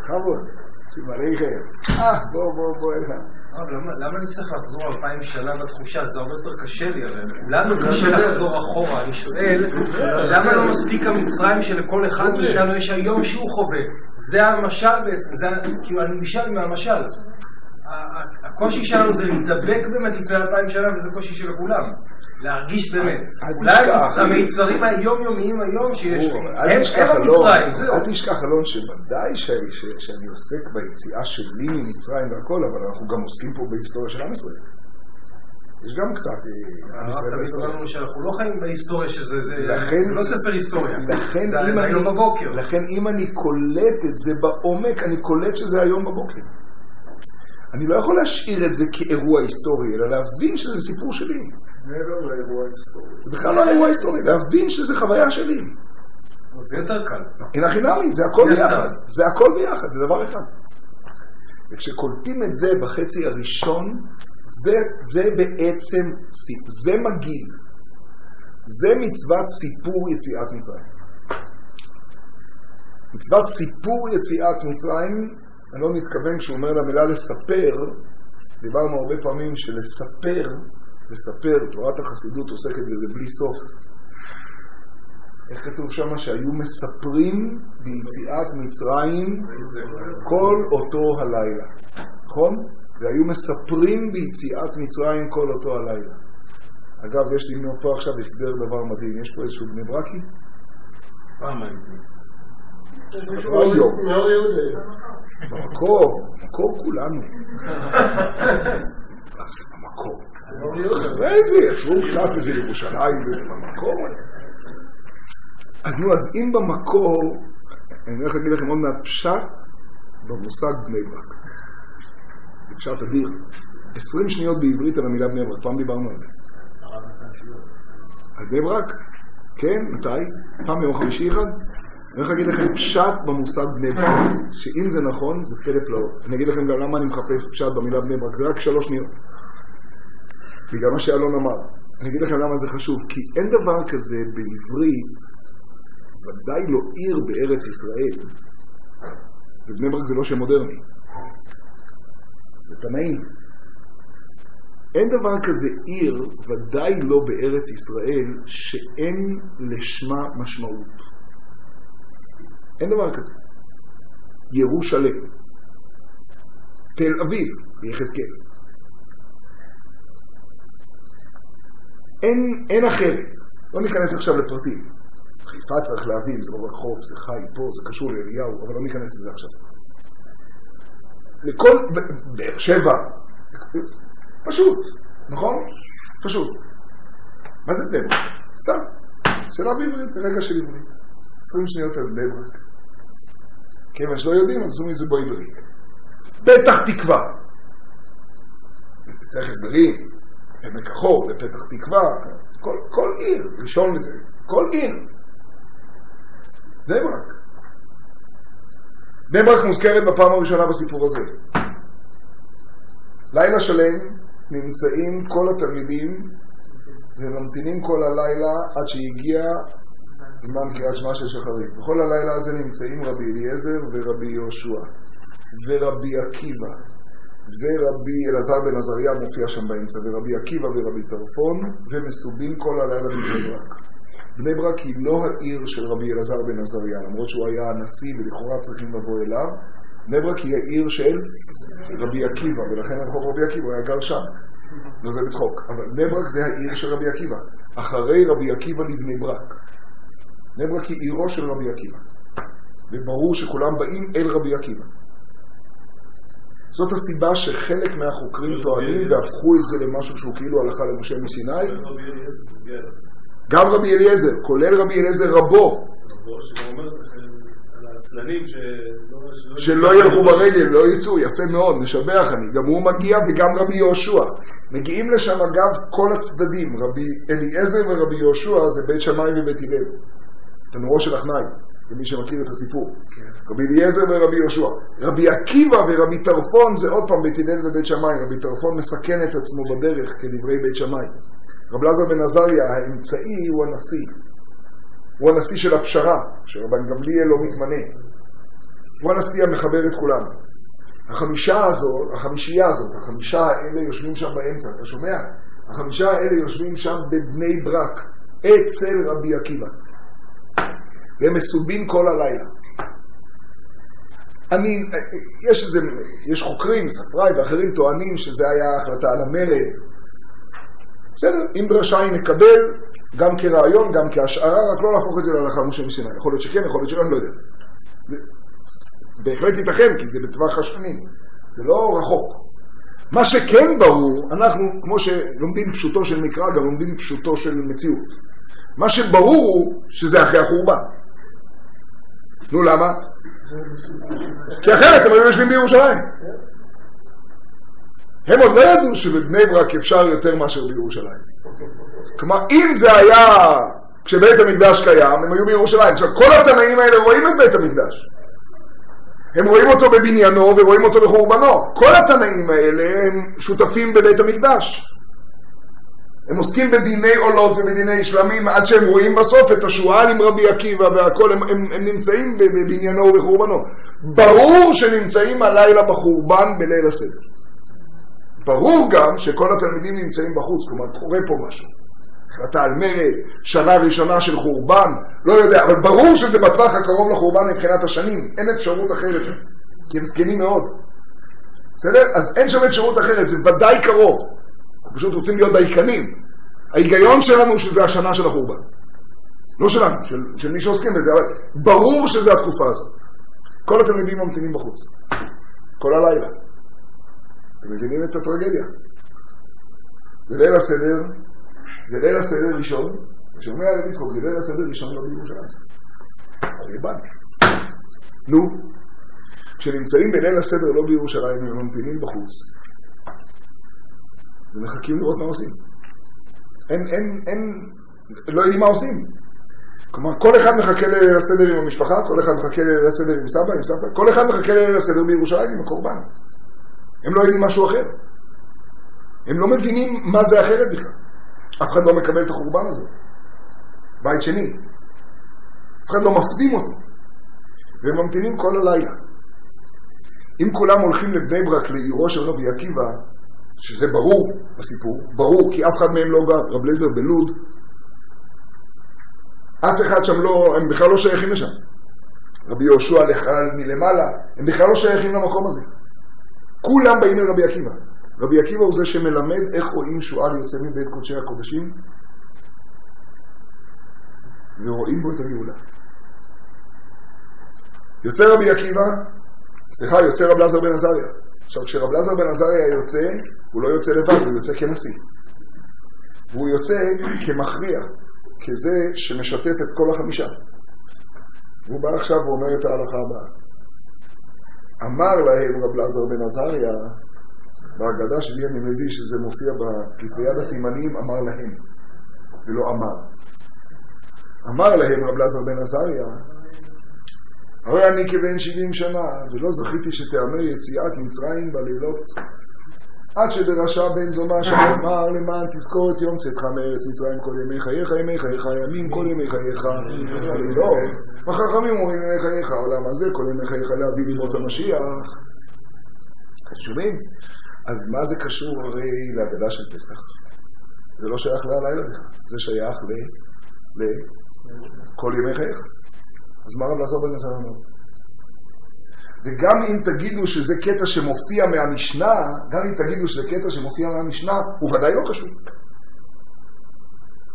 חבוד, שמלאי חייב. בוא, אלכם. למה אני צריך לחזור 2000 שנה בתחושה? זה הרבה יותר קשה לי. לנו קשה לחזור אחורה. אני שואל, למה לא מספיק המצרים שלכל אחד מאיתנו יש היום שהוא חווה? זה המשל בעצם, כאילו אני משל מהמשל. הקושי שלנו זה להתדבק באמת לפני 2000 שנה, וזה קושי של כולם. להרגיש באמת. אולי המיצרים היומיומיים היום שיש לי, הם המצרים, זהו. אל תשכח אלון שוודאי שאני עוסק ביציאה שלי ממצרים והכל, אבל אנחנו גם עוסקים פה בהיסטוריה של עם ישראל. יש גם קצת עם ישראל בהיסטוריה. שאנחנו לא חיים בהיסטוריה, שזה לא ספר היסטוריה. זה היום בבוקר. לכן אם אני קולט את זה בעומק, אני קולט שזה היום בבוקר. אני לא יכול להשאיר את זה כאירוע היסטורי, אלא להבין שזה סיפור שלי. מעבר לאירוע היסטורי. זה בכלל לא אירוע היסטורי, להבין שזה חוויה שלי. זה יותר קל. אין הכי נמי, זה הכל ביחד. זה הכל ביחד, זה דבר אחד. וכשקולטים את זה בחצי הראשון, זה בעצם, זה מגיב. זה מצוות סיפור יציאת מצרים. מצוות סיפור יציאת מצרים, אני לא מתכוון כשהוא אומר למילה לספר, דיברנו הרבה פעמים שלספר, תורת החסידות עוסקת בזה בלי סוף. איך כתוב שם? שהיו מספרים ביציאת מצרים כל אותו הלילה. נכון? והיו מספרים ביציאת מצרים כל אותו הלילה. אגב, יש לי פה עכשיו הסבר דבר מדהים. יש פה איזשהו בני ברקי? פעם הייתי. היום. במקור כולנו. במקור. אחרי זה יצרו קצת איזה ירושלים במקור. אז אם במקור, אני הולך להגיד לכם עוד מעט פשט במושג בני ברק. זה פשט אדיר. 20 שניות בעברית על המילה בני ברק. פעם דיברנו על זה. על בני ברק? כן, מתי? פעם ביום חמישי אחד? אני הולך להגיד לכם פשט במושג בני ברק. שאם זה נכון, זה פלא פלאות. אני אגיד לכם גם למה אני מחפש פשט במילה בני ברק. זה רק 3 שניות. בגלל מה שאלון אמר. אני אגיד לכם למה זה חשוב. כי אין דבר כזה בעברית, ודאי לא עיר בארץ ישראל. ובני ברק זה לא שם מודרני. זה תנאים. אין דבר כזה עיר, ודאי לא בארץ ישראל, שאין לשמה משמעות. אין דבר כזה. ירושלים. תל אביב, ביחזקאל. אין אחרת. לא ניכנס עכשיו לפרטים. חיפה צריך להבין, זה לא רק חוף, זה חי פה, זה קשור לאליהו, אבל לא ניכנס לזה עכשיו. לכל, באר שבע, פשוט, נכון? פשוט. מה זה בני ברק? סתם. שאלה בעברית, ברגע של עברית. 20 שניות על בני ברק. כיוון שלא יודעים, אז עשו מזה בעברית. פתח תקווה. צריך הסברים. עמק החור, לפתח תקווה. כל עיר, ראשון לזה. כל עיר. בני ברק. בני ברק מוזכרת בפעם הראשונה בסיפור הזה. לילה שלם נמצאים כל התלמידים וממתינים כל הלילה עד שהגיע זמן קריאת שמע של שחרית. בכל הלילה הזה נמצאים רבי אליעזר ורבי יהושע ורבי עקיבא ורבי אלעזר בן עזריה מופיע שם באמצע ורבי עקיבא ורבי טרפון ומסובים כל הלילה בבני ברק. בני ברק היא לא העיר של רבי אלעזר בן עזריה, למרות שהוא היה הנשיא ולכאורה צריכים לבוא אליו. בני ברק היא העיר של רבי עקיבא, ולכן הרחוב רבי עקיבא היה גר שם. לא זה בצחוק, אבל בני ברק זה העיר של רבי עקיבא. אחרי רבי עקיבא לבני ברק. בני ברק היא עירו של רבי עקיבא. וברור שכולם באים אל רבי עקיבא. זאת הסיבה שחלק מהחוקרים טוענים והפכו את זה למשהו שהוא כאילו הלכה למשה מסיני. גם רבי אליעזר, כולל רבי אליעזר רבו. שלא ילכו ברגל, לא יצאו, יפה מאוד, נשבח אני. גם הוא מגיע וגם רבי יהושע. מגיעים לשם אגב כל הצדדים. רבי אליעזר ורבי יהושע זה בית שמאי ובית הלל. תנורו של אחנאי, למי שמכיר את הסיפור. רבי אליעזר ורבי יהושע. רבי עקיבא ורבי טרפון זה עוד פעם בית הלל ובית שמאי. רבי טרפון מסכן את עצמו בדרך כדברי בית שמאי. רב אלעזר בן עזריה, האמצעי הוא הנשיא. הוא הנשיא של הפשרה, שרבן גמליאל לא מתמנה. הוא הנשיא המחבר את כולנו. החמישה האלה יושבים שם באמצע, אתה שומע? החמישה האלה יושבים שם בבני ברק, אצל רבי עקיבא. והם מסובים כל הלילה. יש חוקרים, ספראי ואחרים טוענים שזה היה החלטה על המרד. בסדר, אם דרשה נקבל, גם כרעיון, גם כהשערה, רק לא להפוך את זה להלכה משה מסיני. יכול להיות שכן, יכול להיות שכן, לא יודע. בהחלט ייתכן, כי זה בטווח השנים. זה לא רחוק. מה שכן ברור, אנחנו, כמו שלומדים פשוטו של מקרא, גם לומדים פשוטו של מציאות. מה שברור הוא שזה אחרי החורבן. נו, למה? כי אחרת הם היו יושבים בירושלים. הם עוד לא ידעו שבבני ברק אפשר יותר מאשר בירושלים. כלומר, אם זה היה כשבית המקדש קיים, הם היו בירושלים. עכשיו, כל התנאים האלה רואים את בית המקדש. הם רואים אותו בבניינו ורואים אותו בחורבנו. כל התנאים האלה הם שותפים בבית המקדש. הם עוסקים בדיני עולות ובדיני שלמים, עד שהם רואים בסוף את השועל עם רבי עקיבא והכל, הם נמצאים בבניינו ובחורבנו. ברור שנמצאים הלילה בחורבן בליל הסדר. ברור גם שכל התלמידים נמצאים בחוץ, כלומר קורה פה משהו. החלטה על מרד, שנה ראשונה של חורבן, לא יודע, אבל ברור שזה בטווח הקרוב לחורבן מבחינת השנים, אין אפשרות אחרת שם, כי הם זקנים מאוד. בסדר? אז אין שם אפשרות אחרת, זה ודאי קרוב. אנחנו פשוט רוצים להיות דייקנים. ההיגיון שלנו שזה השנה של החורבן. לא שלנו, של מי שעוסקים בזה, אבל ברור שזה התקופה הזאת. כל התלמידים ממתינים בחוץ. כל הלילה. אתם מבינים את הטרגדיה. זה ליל הסדר, זה ליל הסדר ראשון, ושאומר הרב יצחק, זה ליל הסדר ראשון לא בירושלים. הרבן. נו, כשנמצאים בליל הסדר לא בירושלים, הם ממתינים בחוץ. ומחכים לראות מה עושים. לא יודעים מה עושים. כלומר, כל אחד מחכה לליל הסדר עם המשפחה, כל אחד מחכה לליל הסדר עם סבא, עם סבתא, כל אחד מחכה לליל הסדר בירושלים עם הקורבן. הם לא יודעים משהו אחר. הם לא מבינים מה זה אחרת בכלל. אף אחד לא מקבל את החורבן הזה. בית שני. אף אחד לא מפנים אותו. והם ממתינים כל הלילה. אם כולם הולכים לבני ברק לעירו של רבי עקיבא, שזה ברור בסיפור, ברור, כי אף אחד מהם לא גר, רב אליעזר בלוד, אף אחד שם לא, הם בכלל לא שייכים לשם. רבי יהושע לחל מלמעלה, הם בכלל לא שייכים למקום הזה. כולם באים אל רבי עקיבא. רבי עקיבא הוא זה שמלמד איך רואים שועל יוצא מבית קודשי הקודשים, ורואים בו את הגאולה. יוצא רבי עקיבא, יוצא רב אלעזר בן עזריה. עכשיו, כשרב אלעזר בן עזריה יוצא, הוא לא יוצא לבד, הוא יוצא כנשיא. והוא יוצא כמכריע, כזה שמשתף את כל החמישה. והוא בא עכשיו ואומר את ההלכה הבאה. אמר להם רב אלעזר בן עזריה, בהגדה שלי אני מביא שזה מופיע בכתבי יד התימניים, אמר להם, ולא אמר. אמר להם רב אלעזר בן עזריה, הרי אני כבן 70 שנה, ולא זכיתי שתאמר יציאת מצרים בלילות, עד שדרשה בן זומא שאמר למען תזכור את יום צאתך מארץ מצרים כל ימי חייך, ימי חייך, ימים כל ימי חייך, בלילות, וחכמים אומרים ימי חייך, העולם הזה כל ימי חייך להביא לימות המשיח. שומעים? אז מה זה קשור הרי להגדה של פסח? זה לא שייך ללילה בכלל, זה שייך לכל ימי חייך. אז מה רב אלעזר בן עזריה אומר? וגם אם תגידו שזה קטע שמופיע מהמשנה, גם אם תגידו שזה קטע שמופיע מהמשנה, הוא ודאי לא קשור.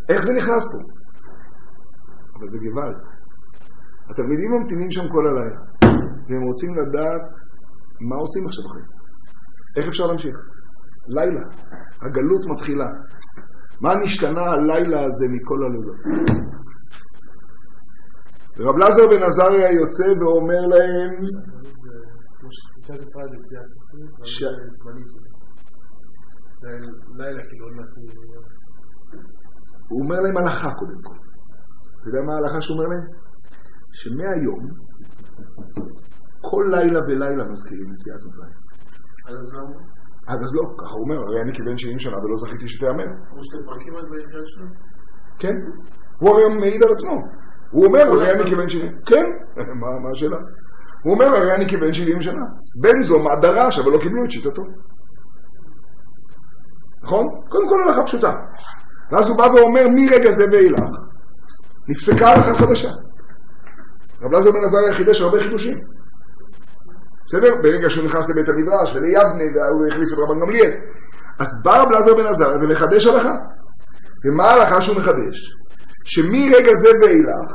איך זה נכנס פה? אבל זה גוואלד. התלמידים ממתינים שם כל הלילה, והם רוצים לדעת מה עושים עכשיו אחרי. איך אפשר להמשיך? לילה. הגלות מתחילה. מה נשתנה הלילה הזה מכל הלילות? ורב אלעזר בן עזריה יוצא ואומר להם מצד אחד יציאה סופית, זמנית. לילה כאילו עוד מעט. הוא אומר להם הלכה קודם כל. אתה יודע מה ההלכה שהוא אומר להם? שמהיום כל לילה ולילה מזכירים יציאת מצרים. עד אז לא אומר? עד אז לא, ככה הוא אומר, הרי אני כבן 70 שנה ולא זכיתי שתאמר. כמו שאתם פרקים עד ביחד שלו? כן, הוא הרי מעיד על עצמו. הוא אומר, הרי אני כבן 70. כן, מה השאלה? הוא אומר, הרי אני כבן 70 שנה. בן זומא דרש, אבל לא קיבלו את שיטתו. נכון? קודם כל הלכה פשוטה. ואז הוא בא ואומר, מרגע זה ואילך, נפסקה הלכה חדשה. רב אלעזר בן עזריה חידש הרבה חידושים. בסדר? ברגע שהוא נכנס לבית המדרש וליבנה, והוא החליף את רבן גמליאל. אז בא רב אלעזר בן עזריה ומחדש הלכה. ומה ההלכה שהוא מחדש? שמרגע זה ואילך,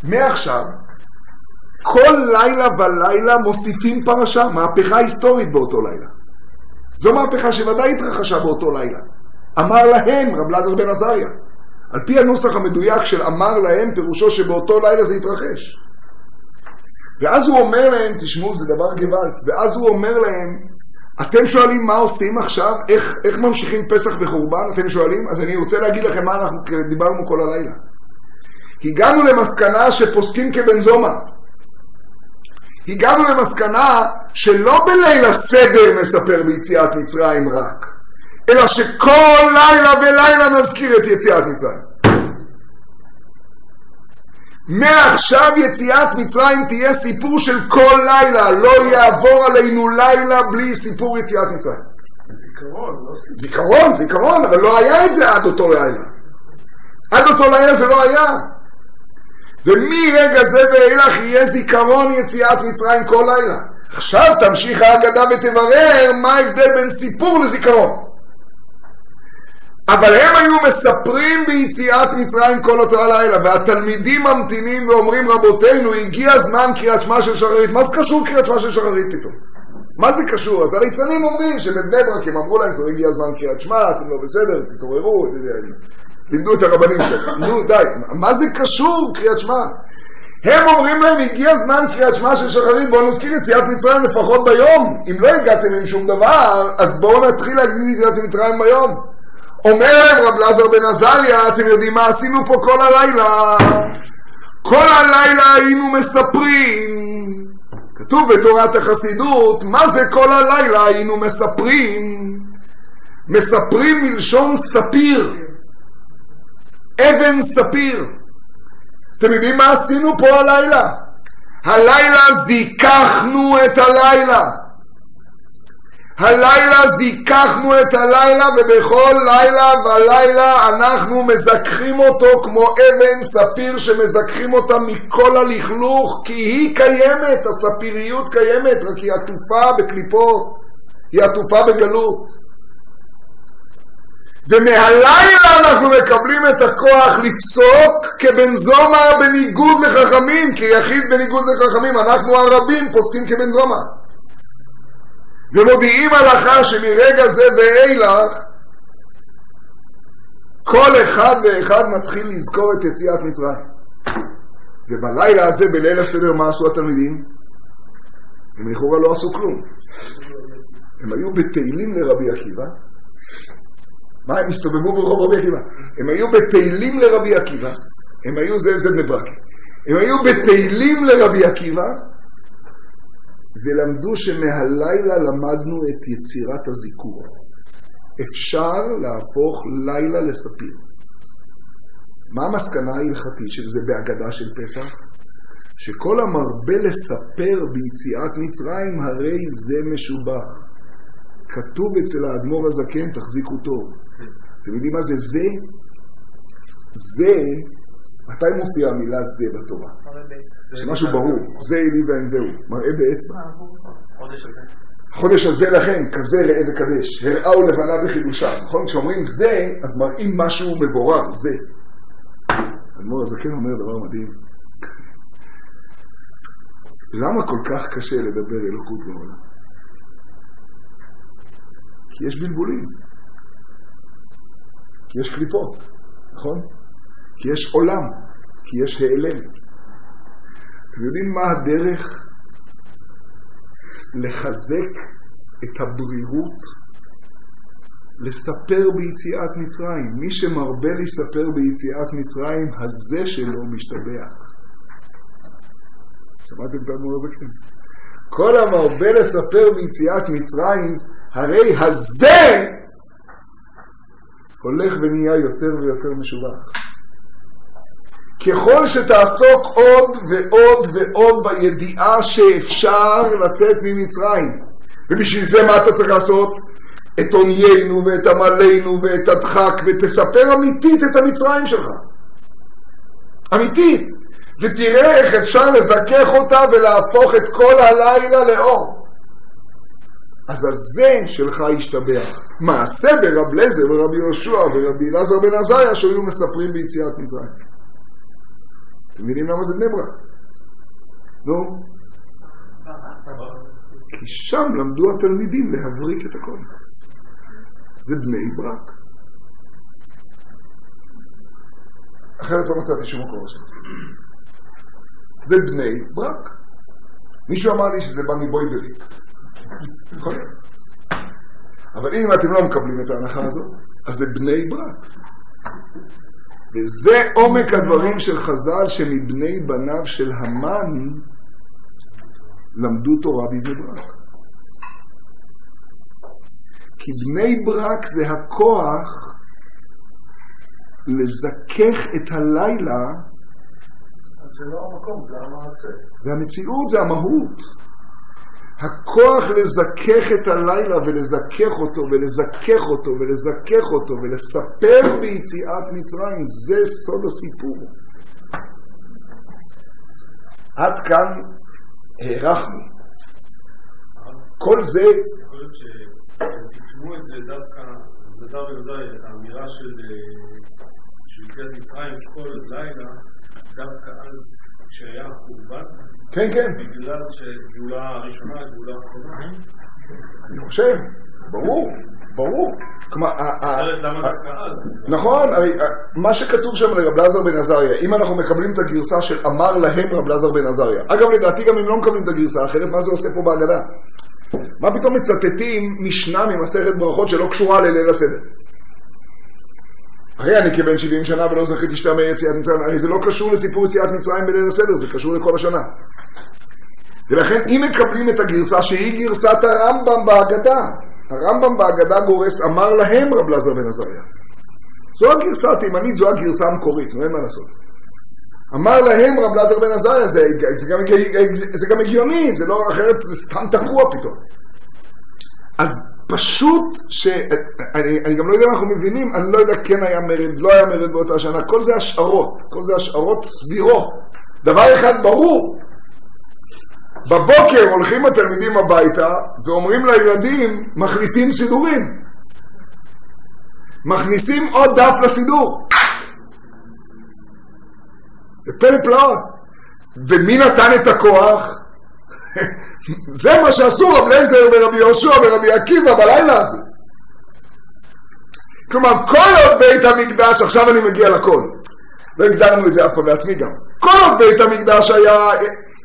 מעכשיו, כל לילה ולילה מוסיפים פרשה, מהפכה היסטורית באותו לילה. זו מהפכה שוודאי התרחשה באותו לילה. אמר להם רב אלעזר בן עזריה. על פי הנוסח המדויק של אמר להם, פירושו שבאותו לילה זה התרחש. ואז הוא אומר להם, תשמעו, זה דבר גוואלד, ואז הוא אומר להם, אתם שואלים מה עושים עכשיו, איך ממשיכים פסח בחורבן, אתם שואלים? אז אני רוצה להגיד לכם מה אנחנו דיברנו כל הלילה. הגענו למסקנה שפוסקים כבן זומא. הגענו למסקנה שלא בליל הסדר נספר ביציאת מצרים רק, אלא שכל לילה ולילה נזכיר את יציאת מצרים. מעכשיו יציאת מצרים תהיה סיפור של כל לילה, לא יעבור עלינו לילה בלי סיפור יציאת מצרים. זיכרון, לא סיפור. זיכרון, אבל לא היה את זה עד אותו לילה. עד אותו לילה זה לא היה. ומרגע זה ואילך יהיה זיכרון יציאת מצרים כל לילה. עכשיו תמשיך ההגדה ותברר מה ההבדל בין סיפור לזיכרון. אבל הם היו מספרים ביציאת מצרים כל אותו הלילה, והתלמידים ממתינים ואומרים, רבותינו, הגיע זמן קריאת שמע של שחרית. מה זה קשור קריאת שמע של שחרית פתאום? מה זה קשור? אז הליצנים אומרים שבבני ברק הם אמרו להם, כבר הגיע זמן קריאת שמע, אתם לא בסדר, תתעוררו, לימדו את הרבנים שלהם. נו די, מה זה קשור קריאת שמע? הם אומרים להם, הגיע זמן קריאת שמע של שחרית, בואו נזכיר יציאת מצרים לפחות ביום. אם לא הגעתם עם שום דבר, אז בואו נתחיל להגיד יציאת מצרים ביום. אומר להם רב אלעזר בן עזריה, אתם יודעים מה עשינו פה כל הלילה? כל הלילה היינו מספרים, כתוב בתורת החסידות, מה זה כל הלילה היינו מספרים? מספרים מלשון ספיר, אבן ספיר. אתם יודעים מה עשינו פה הלילה? הלילה זיככנו את הלילה. הלילה זיככנו את הלילה, ובכל לילה ולילה אנחנו מזכחים אותו כמו אבן ספיר שמזכחים אותה מכל הלכלוך, כי היא קיימת, הספיריות קיימת, רק היא עטופה בקליפות, היא עטופה בגלות. ומהלילה אנחנו מקבלים את הכוח לפסוק כבן זומא בניגוד לחכמים, כיחיד בניגוד לחכמים. אנחנו הרבים פוסקים כבן זומא. ומודיעים הלכה שמרגע זה ואילך כל אחד ואחד מתחיל לזכור את יציאת מצרים. ובלילה הזה, בליל הסדר, מה עשו התלמידים? הם לכאורה לא עשו כלום. הם היו בתהילים לרבי עקיבא. מה, הם הסתובבו ברחוב רבי עקיבא? הם היו בתהילים לרבי עקיבא. הם היו, זה בני ברק. הם היו בתהילים לרבי עקיבא, ולמדו שמהלילה למדנו את יצירת הזיכוך. אפשר להפוך לילה לספיר. מה המסקנה ההלכתית של זה בהגדה של פסח? שכל המרבה לספר ביציאת מצרים הרי זה משובח. כתוב אצל האדמו"ר הזקן, תחזיקו טוב. אתם יודעים מה זה זה? זה, מתי מופיעה המילה זה בתורה? שמשהו ברור, זה אלי ואנבהו, מראה באצבע. החודש הזה לכם, כזה ראה וקדש, הראו לבנה וחידושה. נכון? כשאומרים זה, אז מראים משהו מבורר, זה. האדמו"ר הזקן אומר דבר מדהים. למה כל כך קשה לדבר אלוקות בעולם? כי יש בלבולים. כי יש קליפות, נכון? כי יש עולם, כי יש העלם. אתם יודעים מה הדרך לחזק את הברירות? לספר ביציאת מצרים. מי שמרבה לספר ביציאת מצרים, הזה שלו משתבח. שמעתם את האדמו"ר הזקן? כל המרבה לספר ביציאת מצרים, הרי הזה הולך ונהיה יותר ויותר משובח. ככל שתעסוק עוד ועוד ועוד בידיעה שאפשר לצאת ממצרים, ובשביל זה מה אתה צריך לעשות? את עוניינו ואת עמלנו ואת הדחק, ותספר אמיתית את המצרים שלך. אמיתית. ותראה איך אפשר לזכך אותה ולהפוך את כל הלילה לאור. אז הזה שלך ישתבח. מעשה ברב לזר ורבי יהושע ורבי אלעזר בן עזריה שהיו מספרים ביציאת מצרים. אתם מבינים למה זה בני ברק? נו? כי שם למדו התלמידים להבריק את הכל. זה בני ברק. אחרת לא מצאתי שום מקור שם. זה בני ברק. מישהו אמר לי שזה בא מבויברי. נכון? אבל אם אתם לא מקבלים את ההנחה הזאת, אז זה בני ברק. וזה עומק הדברים של חז"ל, שמבני בניו של המן למדו תורה בבני ברק. כי בני ברק זה הכוח לזכך את הלילה. אז זה לא המקום, זה המעשה. זה המציאות, זה המהות. הכוח לזכך את הלילה ולזכך אותו ולזכך אותו ולזכך אותו ולספר ביציאת מצרים, זה סוד הסיפור. עד כאן הערכנו. כל זה... יכול להיות שתקנו את זה דווקא, בזר ובזר, את האמירה של יציאת מצרים כל לילה, דווקא אז כשהיה חורבן? כן, כן. בגלל שגאולה הראשונה, גאולה האחרונה? אני חושב, ברור, ברור. אחרת למה דווקא אז? נכון, מה שכתוב שם לרב אלעזר בן עזריה, אם אנחנו מקבלים את הגרסה של אמר להם רב אלעזר בן עזריה, אגב לדעתי גם אם לא מקבלים את הגרסה האחרת, מה זה עושה פה בהגדה? מה פתאום מצטטים משנה ממסכת ברכות שלא קשורה לליל הסדר? הרי אני כבן 70 שנה ולא זכיתי שתי ימי יציאת מצרים, הרי זה לא קשור לסיפור יציאת מצרים בליל הסדר, זה קשור לכל השנה. ולכן אם מקבלים את הגרסה שהיא גרסת הרמב"ם בהגדה, הרמב"ם בהגדה גורס אמר להם רב אלעזר בן עזריה. זו הגרסה התימנית, זו הגרסה המקורית, אין מה לעשות. אמר להם רב אלעזר בן עזריה, זה גם הגיוני, זה לא אחרת, זה סתם תקוע פתאום. אז פשוט אני גם לא יודע אם אנחנו מבינים, אני לא יודע כן היה מרד, לא היה מרד באותה שנה, כל זה השערות, כל זה השערות סבירות. דבר אחד ברור, בבוקר הולכים התלמידים הביתה ואומרים לילדים, מחליפים סידורים. מכניסים עוד דף לסידור. זה פלא פלאות. ומי נתן את הכוח? זה מה שעשו רב אליעזר ורבי יהושע ורבי עקיבא בלילה הזה. כלומר, כל עוד בית המקדש, עכשיו אני מגיע לכל. לא הגדרנו את זה אף פעם לעצמי גם. כל עוד בית המקדש היה...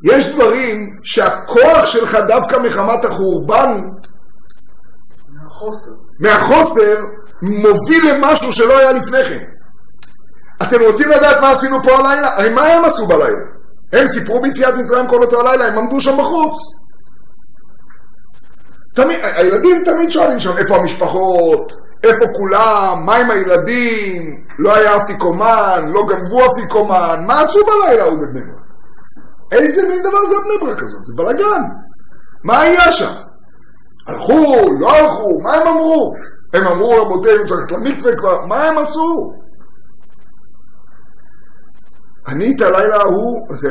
יש דברים שהכוח שלך דווקא מחמת החורבן, מהחוסר, מוביל למשהו שלא היה לפני כן. אתם רוצים לדעת מה עשינו פה הלילה? הרי מה הם עשו בלילה? הם סיפרו ביציאת מצרים כל אותו הלילה, הם עמדו שם בחוץ. הילדים תמיד שואלים שם, איפה המשפחות? איפה כולם? מה עם הילדים? לא היה אפיקומן, לא גנבו אפיקומן, מה עשו בלילה הוא בבני ברק? איזה מין דבר זה בני ברק הזאת? זה בלגן. מה היה שם? הלכו, לא הלכו, מה הם אמרו? הם אמרו רבותינו צריך למקווה כבר, מה הם עשו? אני את הלילה ההוא, זה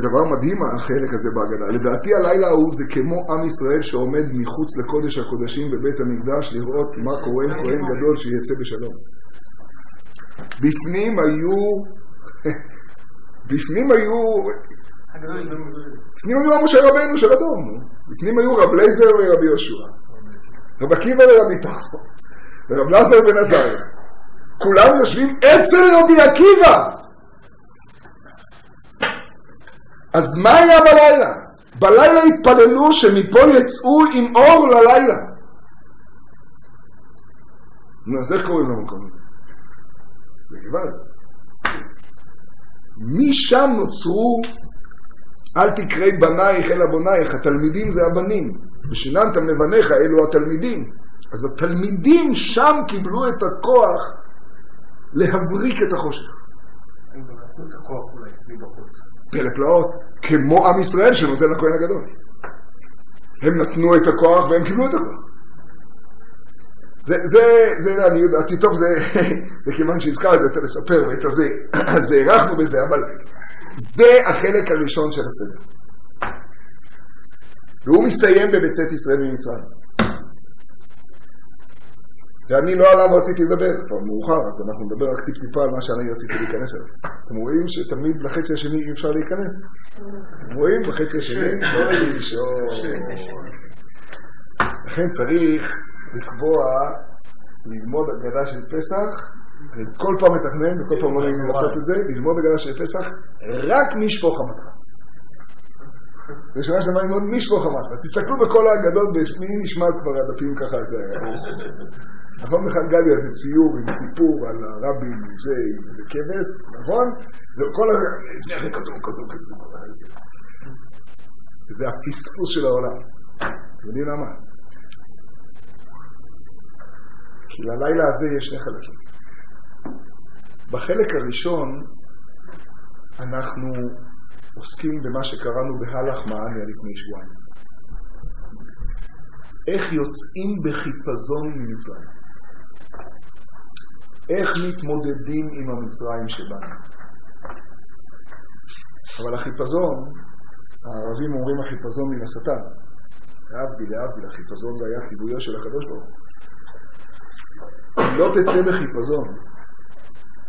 דבר מדהים החלק הזה בהגדה, לדעתי הלילה ההוא זה כמו עם ישראל שעומד מחוץ לקודש הקודשים בבית המקדש לראות מה קורה עם כהן גדול שיצא בשלום. בפנים היו משה רבנו של אדום, בפנים היו רב אליעזר ורבי יהושע, רב עקיבא ורבי טרפון, ורב אלעזר בן עזריה, כולם יושבים אצל רבי עקיבא. אז מה היה בלילה? בלילה התפללו שמפה יצאו עם אור ללילה. נו, אז איך קוראים למקום הזה? זה גבל. משם נוצרו, אל תקראי בנייך אלא בונייך, התלמידים זה הבנים, ושיננתם לבניך אלו התלמידים. אז התלמידים שם קיבלו את הכוח להבריק את החושך. הם לקחו את הכוח אולי מבחוץ. פלא פלאות, כמו עם ישראל שנותן לכהן הגדול. הם נתנו את הכוח והם קיבלו את הכוח. זה אני יודעתי טוב, זה כיוון שהזכרתי יותר לספר ואת הזה, אז הערכנו בזה, אבל זה החלק הראשון של הסדר. והוא מסתיים בבצאת ישראל ממצרים. ואני לא עליו רציתי לדבר, כבר מאוחר, אז אנחנו נדבר רק טיפה על מה שאני רציתי להיכנס אליו. אתם רואים שתמיד לחצי השני אי אפשר להיכנס? אתם רואים? בחצי השני? לא לישון. לכן צריך לקבוע, ללמוד הגדה של פסח, אני כל פעם מתכנן, וכל פעם לא נעים לעשות את זה, ללמוד הגדה של פסח, רק משפוך חמתך. בשנה שלמה ללמוד משפוך חמתך. תסתכלו בכל ההגדות, מי נשמע כבר הדפים ככה, זה נכון בכלל גדי, זה ציור עם סיפור על הרבי עם איזה כבש, נכון? זה כל לפני כתוב כזה. זה הפספוס של העולם. אתם יודעים למה? כי ללילה הזה יש שני חלקים. בחלק הראשון אנחנו עוסקים במה שקראנו בהלך מעניה לפני שבועיים. איך יוצאים בחיפזון ממצרים? איך מתמודדים עם המצרים שבנו? אבל החיפזון, הערבים אומרים החיפזון מן השטן. להבדיל, החיפזון זה היה ציוויו של הקדוש ברוך הוא. אם לא תצא בחיפזון,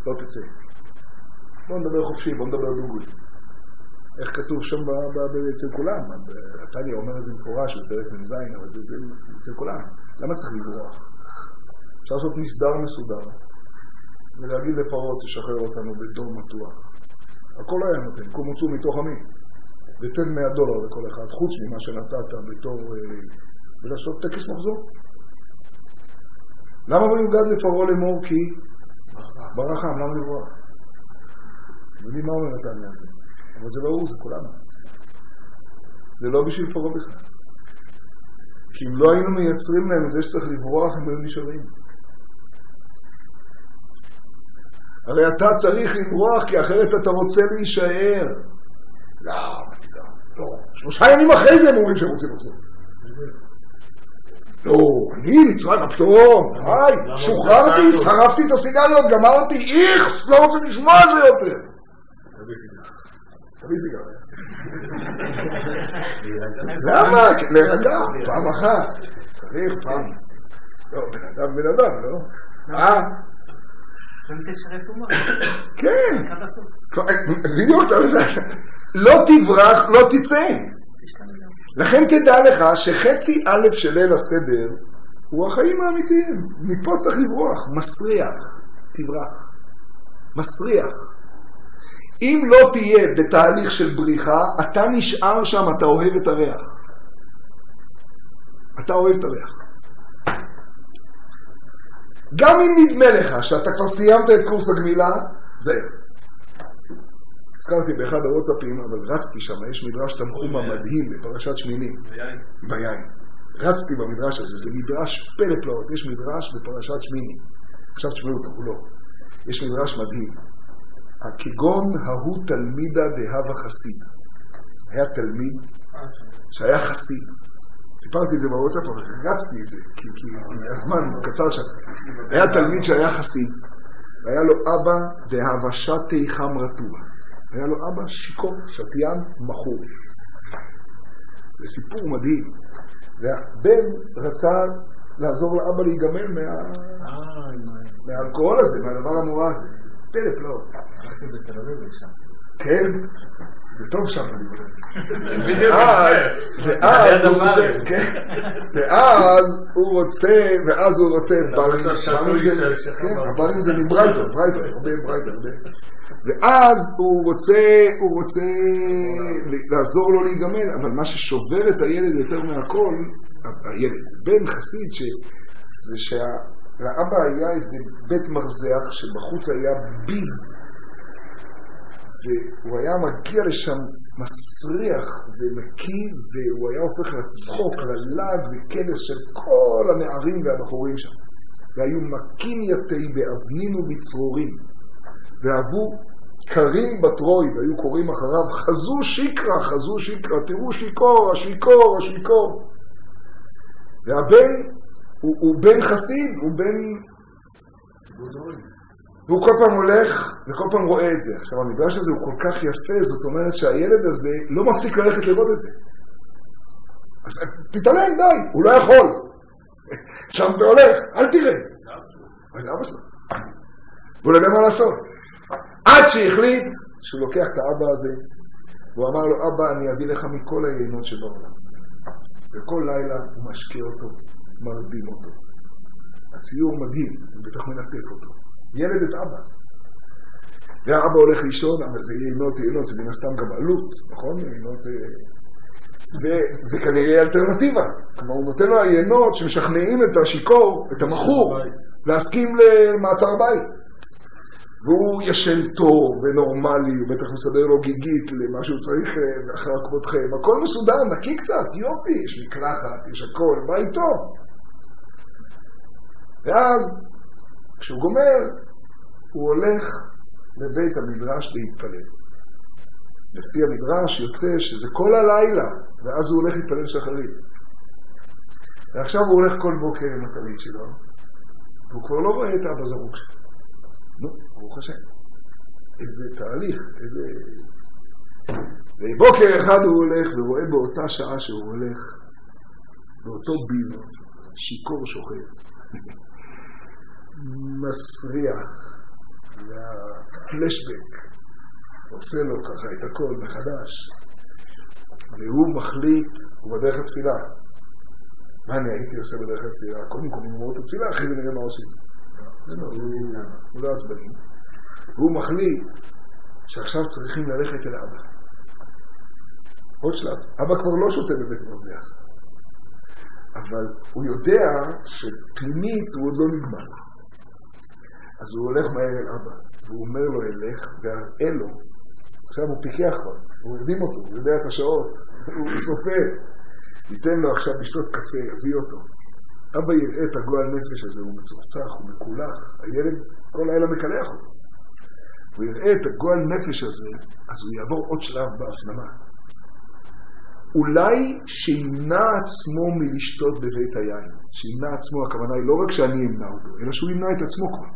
לא תצא. בוא נדבר חופשי, בוא נדבר דוגרי. איך כתוב שם אצל כולם? התניא אומר את זה מפורש בפרק מזין, אבל זה אצל כולם. למה צריך לברוח? אפשר לעשות מסדר מסודר, ולהגיד לפרות, תשחרר אותנו בדור מתוח. הכל היה נותן, כל מוצאו מתוך עמי. ותן $100 לכל אחד, חוץ ממה שנתת בתור... ולעשות טקס מחזור. למה מיוגד לפרעה לאמור? כי ברחם, למה לברוח? יודעים מה אומר התניא הזה? אבל זה לא הוא, זה כולנו. זה לא בשביל פרעה בכלל. כי אם לא היינו מייצרים להם את זה שצריך לברוח, הם היו נשארים. הרי אתה צריך לברוח, כי אחרת אתה רוצה להישאר. לא. 3 ימים אחרי זה הם אומרים שהם רוצים לחזור. לא, אני מצרים הפתאום, שוחררתי, שרפתי את הסיגריות, גמרתי, איכס, לא רוצה לשמוע על זה יותר. תביא סיגריה. למה? להירגע, פעם אחת. צריך פעם. לא, בן אדם, לא? כן. בדיוק, אתה יודע. לא תברח, לא תצא. לכן תדע לך שחצי א' של ליל הסדר הוא החיים האמיתיים. מפה צריך לברוח. מסריח. תברח. מסריח. אם לא תהיה בתהליך של בריחה, אתה נשאר שם, אתה אוהב את הריח. אתה אוהב את הריח. גם אם נדמה לך שאתה כבר סיימת את קורס הגמילה, זהו. הזכרתי באחד הוואטסאפים, אבל רצתי שם, יש מדרש תנחום המדהים בפרשת שמיני. ביין. רצתי במדרש הזה, זה מדרש פלא פלאות, יש מדרש בפרשת שמיני. עכשיו תשמעו אותו, הוא לא. יש מדרש מדהים. הכגון ההוא תלמידה דהבה חסיד. היה תלמיד שהיה חסיד. סיפרתי את זה בוואטסאפ, אבל רצתי את זה, כי הזמן קצר שם. היה תלמיד שהיה חסיד, והיה לו אבא דהבה שתי חמרטובה. היה לו אבא שיקור, שתיין, מחור. זה סיפור מדהים. והבן רצה לעזור לאבא להיגמל מהאלכוהול הזה, מהדבר הנורא הזה. פלא פלאות. הלכתי בתל אביב שם. כן, זה טוב שם, אני חושב. ואז הוא רוצה ברים, הברים זה מברייטון, הרבה ברייטון. ואז הוא רוצה לעזור לו להיגמל, אבל מה ששובר את הילד יותר מהכל, הילד, בן חסיד, זה שלאבא היה איזה בית מרזח שבחוץ היה ביב, והוא היה מגיע לשם מסריח ונקי, והוא היה הופך לצחוק, ללעג וכנס של כל הנערים והבחורים שם. והיו מקים יתי באבנין ובצרורים, ואהבו קרים בטרוי, והיו קוראים אחריו, חזו שיקרה, תראו השיקור. והבן הוא בן חסיד, הוא בן... והוא כל פעם הולך וכל פעם רואה את זה. עכשיו, המדרש הזה הוא כל כך יפה, זאת אומרת שהילד הזה לא מפסיק ללכת לראות את זה. אז תתעלם, די, הוא לא יכול. שם אתה הולך, אל תראה. אז זה אבא שלו. והוא לא יודע מה לעשות. עד שהחליט שהוא לוקח את האבא הזה, והוא אמר לו, אבא, אני אביא לך מכל היינות שבעולם. וכל לילה הוא משקיע אותו, מרדים אותו. הציור מדהים, הוא בטח מנטף אותו. ילד את אבא. והאבא הולך לישון, אבל זה יינות, זה מן הסתם גם עלות, נכון? יינות... וזה כנראה אלטרנטיבה. כלומר, הוא נותן לו היינות שמשכנעים את השיקור, את המחור, להסכים למעצר בית. והוא ישן טוב ונורמלי, הוא בטח מסדר לו גיגית למה שהוא צריך אחר כבודכם. הכל מסודר, נקי קצת, יופי, יש מקלחת, יש הכל, בית טוב. ואז, כשהוא גומר, הוא הולך לבית המדרש להתפלל. לפי המדרש יוצא שזה כל הלילה, ואז הוא הולך להתפלל שחרית. ועכשיו הוא הולך כל בוקר עם הטלית שלו, והוא כבר לא רואה את אבא זרוק שלו. נו, ברוך השם. איזה תהליך, איזה... ובוקר אחד הוא הולך ורואה באותה שעה שהוא הולך, באותו ביב, שיקור שוכב, מסריח, והפלשבק עושה לו ככה את הכל מחדש, והוא מחליט, הוא בדרך התפילה. מה אני הייתי עושה בדרך התפילה? קודם כל נגמור את התפילה, אחרי זה נראה מה עושים. הוא לא עצבני. והוא מחליט שעכשיו צריכים ללכת אל אבא. עוד שלב, אבא כבר לא שותה בבית מרזח. אבל הוא יודע שפנימית הוא עוד לא נגמר. אז הוא הולך מהר אל אבא, והוא אומר לו אלך, והראה לו. עכשיו הוא פיקח כבר, הוא הרדים אותו, הוא יודע את השעות, הוא סופר. ייתן לו עכשיו לשתות קפה, יביא אותו. אבא יראה את הגועל נפש הזה, הוא מצוחצח, הוא מקולח, הילד כל לילה מקלח אותו. הוא יראה את הגועל נפש הזה, אז הוא יעבור עוד שלב בהפנמה. אולי שימנע עצמו מלשתות בבית היין. שימנע עצמו, הכוונה היא לא רק שאני אמנע אותו, אלא שהוא ימנע את עצמו כבר.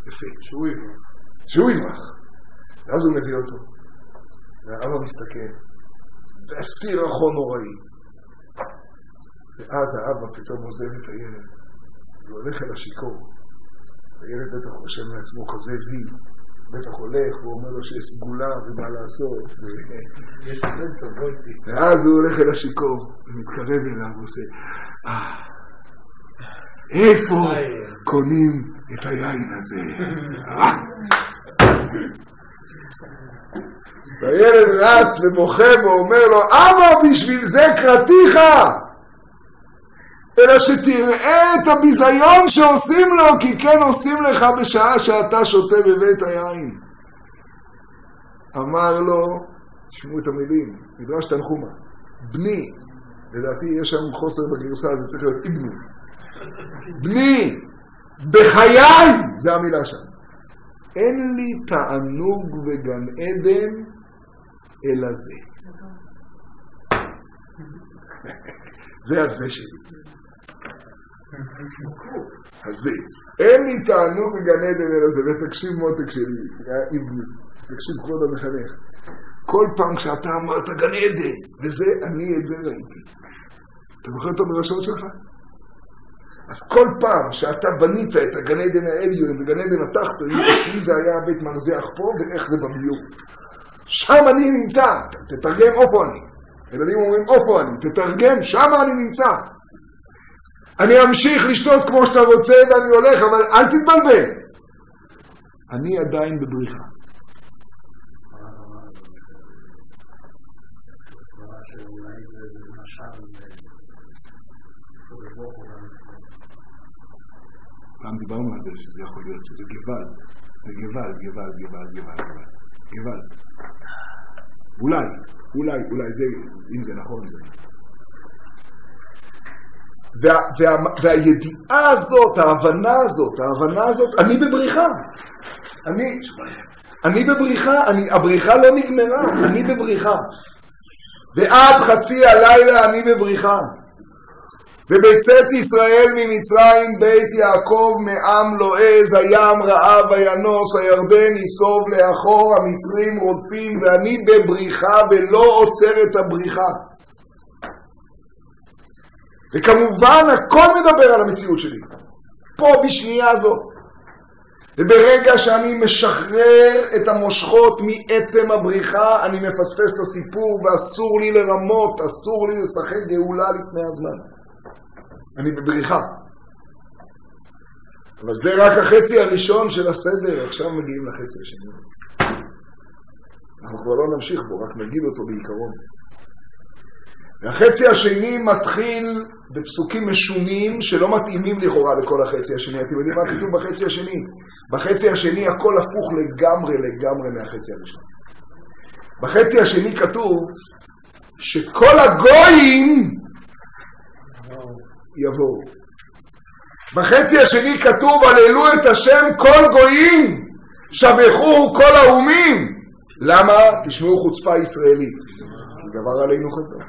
יפה. שהוא יברח. שהוא יברח. ואז הוא מביא אותו. והאבא מסתכל. והסיר רחון נוראי. ואז האבא פתאום עוזב את הילד. והוא הולך אל השיקור. הילד בטח חושב לעצמו כזה וי. בטח הולך, הוא אומר לו שיש סגולה ומה לעשות. יש לכם תבוא איתי. ואז הוא הולך אל השיקור, ומתקרב אליו ועושה, איפה קונים את היין הזה? והילד רץ ומוחה ואומר לו, אבא, בשביל זה קראתיך! אלא שתראה את הביזיון שעושים לו, כי כן עושים לך בשעה שאתה שותה בבית היין. אמר לו, תשמעו את המילים, מדרש תנחומה, בני, לדעתי יש שם חוסר בגרסה, זה צריך להיות איבני. בני, בחיי, זה המילה שם. אין לי תענוג וגן עדן, אלא זה. זה הזה שלי. הזה. אין לי תענוג וגן עדן, אלא זה. ותקשיב מותק שלי, איבני. תקשיב כבוד המחנך. כל פעם כשאתה אמרת גן עדן, וזה, אני את זה ראיתי. אתה זוכר את המרשות שלך? אז כל פעם שאתה בנית את הגן עדן העליון וגן עדן התחתון, אצלי זה היה בית מרזח פה, ואיך זה בביור. שם אני נמצא, תתרגם איפה אני. ילדים אומרים איפה אני, תתרגם, שם אני נמצא. אני אמשיך לשתות כמו שאתה רוצה ואני הולך, אבל אל תתבלבל. אני עדיין בבריחה. פעם דיברנו על זה שזה יכול להיות, שזה גוואלד. זה גוואלד. אולי, זה, אם זה נכון, זה. והידיעה הזאת, ההבנה הזאת, אני בבריחה. אני בבריחה, הבריחה לא נגמרה, אני בבריחה. ועד חצי הלילה אני בבריחה. ובצאת ישראל ממצרים בית יעקב מעם לועז, הים רעב, הינוס, הירדן יסוב לאחור, המצרים רודפים, ואני בבריחה ולא עוצר את הבריחה. וכמובן הכל מדבר על המציאות שלי, פה בשנייה הזאת. וברגע שאני משחרר את המושכות מעצם הבריחה, אני מפספס את הסיפור, ואסור לי לרמות, אסור לי לשחק גאולה לפני הזמן. אני בבריחה. אבל זה רק החצי הראשון של הסדר, עכשיו מגיעים לחצי השני. אנחנו כבר לא נמשיך בו, רק נגיד אותו בעיקרון. והחצי השני מתחיל בפסוקים משונים שלא מתאימים לכאורה לכל החצי השני. אתם יודעים מה כתוב בחצי השני? בחצי השני הכל הפוך לגמרי מהחצי הראשון. בחצי השני כתוב שכל הגויים יבואו. בחצי השני כתוב, הללו את השם כל גויים, שבחו כל האומים. למה? תשמעו חוצפה ישראלית. כי גבר עלינו חסדו.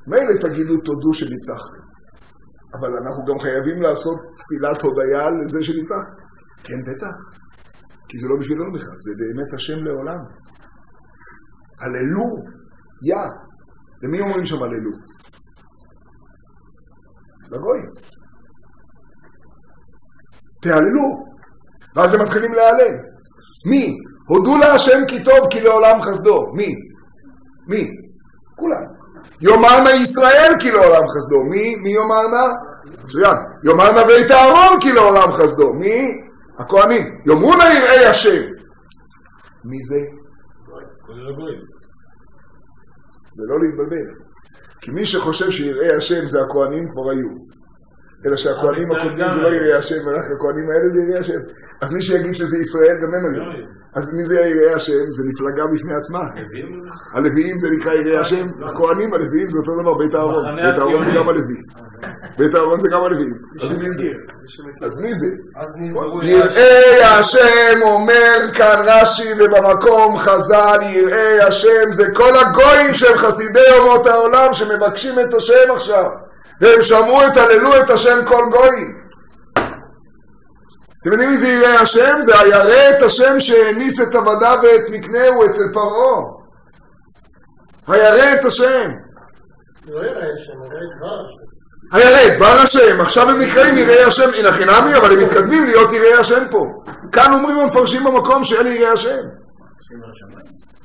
מילא תגידו תודו שניצחתם. אבל אנחנו גם חייבים לעשות תפילת הודיה לזה שניצחתם. כן, בטח. כי זה לא בשבילנו בכלל, זה באמת השם לעולם. הללו, יא. למי אומרים שם הללו? לגויים. תהללו. ואז הם מתחילים להלל. מי? הודו להשם כי טוב כי לעולם חסדו. מי? מי? כולם. יאמרנה ישראל כי לעולם חסדו. מי יאמרנה? מצוין. יאמרנה בית אהרון כי לעולם חסדו. מי? הכהנים. יאמרונה יראי השם. מי זה? כולל הגויים. ולא להתבלבל. כי מי שחושב שיראי השם זה הכהנים כבר היו. אלא שהכהנים הקודמים זה לא יראי השם, ורק הכהנים האלה זה יראי השם. אז מי שיגיד שזה ישראל גם הם היו. אז מי זה יראי השם? זה מפלגה בפני עצמה. הלוויים זה נקרא יראי השם, הכהנים הלוויים זה אותו דבר, בית אהרון. בית אהרון זה גם הלוי. בית אהרון זה גם הלוויים. אז מי זה? אז מי זה? יראי השם אומר כאן רש"י ובמקום חז"ל, יראי השם זה כל הגויים שהם חסידי אומות העולם שמבקשים את השם עכשיו. והם שמעו את הללו את השם כל גויים. אתם יודעים מי זה יראה השם? זה הירא את השם שהניס את עבדיו ואת מקנהו אצל פרעה. הירא את השם. לא יראה השם, יראה את דבר השם. הירא את דבר השם. עכשיו הם נקראים יראי השם. הנה חינמי, אבל הם מתקדמים להיות יראי השם פה. כאן אומרים המפרשים במקום שאלה יראי השם.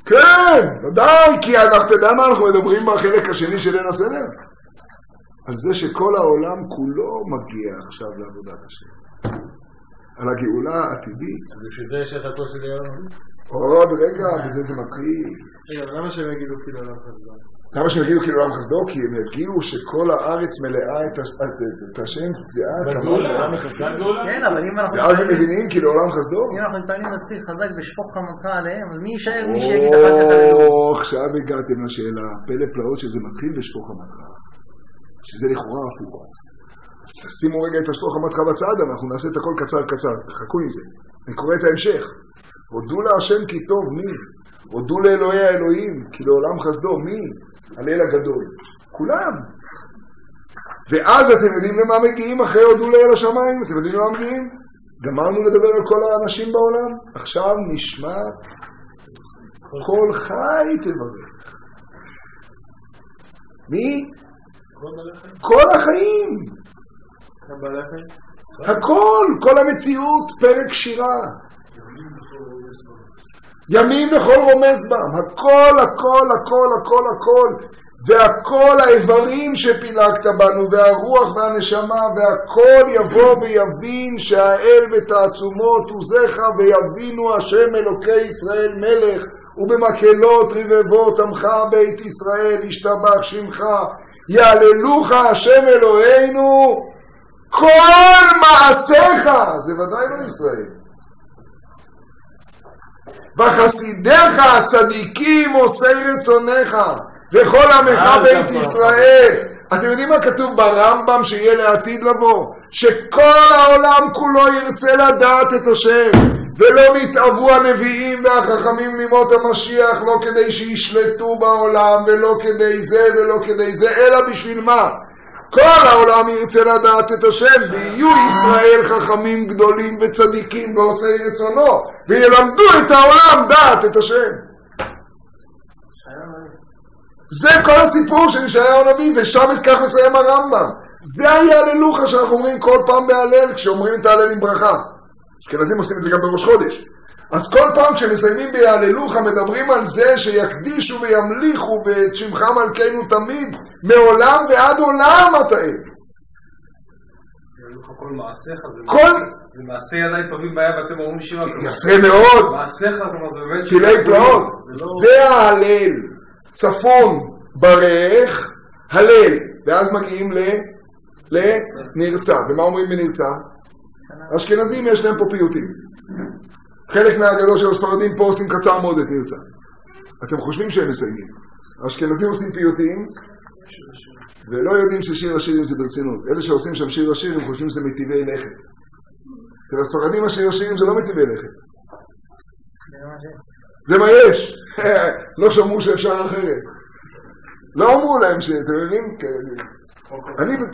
כן, ודאי, כי אנחנו תדע מה אנחנו מדברים בחלק השני של ליל הסדר. על זה שכל העולם כולו מגיע עכשיו לעבודת השם. על הגאולה העתידית. אז בשביל זה יש את הקושי ליום? עוד רגע, בזה זה מתחיל. רגע, למה שהם יגידו כאילו עולם חסדו? למה שהם יגידו כאילו עולם חסדו? כי הם יגיעו שכל הארץ מלאה את השם, בגאולה. כן, אבל אם אנחנו... ואז הם מבינים כאילו עולם חסדו? אם אנחנו מתפעלים מספיק חזק בשפוך חמתך עליהם, אז מי יישאר, מי שיגיד אחר כך עלינו? עכשיו הגעתם לשאלה, פלא פלאות שזה מתחיל בשפוך חמתך. שזה לכאורה הפוך. אז תשימו רגע את השפוך חמתך בצד, אנחנו נעשה את הכל קצר קצר, תחכו עם זה. אני קורא את ההמשך. הודו להשם כי טוב, מי? הודו לאלוהי האלוהים, כי לעולם חסדו, מי? הליל הגדול. כולם. ואז אתם יודעים למה מגיעים אחרי הודו לאל השמיים? אתם יודעים למה מגיעים? גמרנו לדבר על כל האנשים בעולם, עכשיו נשמע כל חי תברך. מי? כל החיים. הכל, כל המציאות, פרק שירה. ימים וכל רומז בם, הכל, הכל, הכל, הכל, הכל. והכל האיברים שפילגת בנו, והרוח והנשמה, והכל יבוא ויבין שהאל בתעצומות עוזך, ויבינו השם אלוקי ישראל מלך, ובמקהלות רבבות עמך בית ישראל, ישתבח שמך, יעללוך השם אלוהינו, כל מעשיך, זה ודאי לא ישראל. וחסידיך הצדיקים עושי רצונך, וכל עמך בית ישראל. אתם יודעים מה כתוב ברמב"ם שיהיה לעתיד לבוא? שכל העולם כולו ירצה לדעת את השם, ולא נתאבו הנביאים והחכמים לימות המשיח, לא כדי שישלטו בעולם, ולא כדי זה ולא כדי זה, אלא בשביל מה? כל העולם ירצה לדעת את השם, ויהיו ישראל חכמים גדולים וצדיקים ועושי רצונו, וילמדו את העולם דעת את השם. זה כל הסיפור של ישעיהו הנביא, ושם כך מסיים הרמב"ם. זה היעללוך שאנחנו אומרים כל פעם בהלל, כשאומרים את ההלל עם ברכה. אשכנזים עושים את זה גם בראש חודש. אז כל פעם כשמסיימים ביעללוך מדברים על זה שיקדישו וימליכו ואת שמך מלכנו תמיד, מעולם ועד עולם אתה עד. כל מעשיך זה מעשה ידיי טובים בעיה ואתם אומרים שירה. יפה מאוד. מעשיך זה באמת שירי פלאות. זה ההלל. צפון ברך, הלל, ואז מגיעים לנרצה. ומה אומרים בנרצה? אשכנזים יש להם פה פיוטים. חלק מהגדול של הספרדים פה עושים קצר מאוד את נרצה. אתם חושבים שהם מסיימים. האשכנזים עושים פיוטים, ולא יודעים ששיר השירים זה ברצינות. אלה שעושים שם שיר השירים חושבים שזה מטבעי לכת. אצל הספרדים השיר השירים זה לא מטבעי לכת. זה מה יש. לא שמעו שאפשר אחרת. לא אמרו להם שאתם מבינים?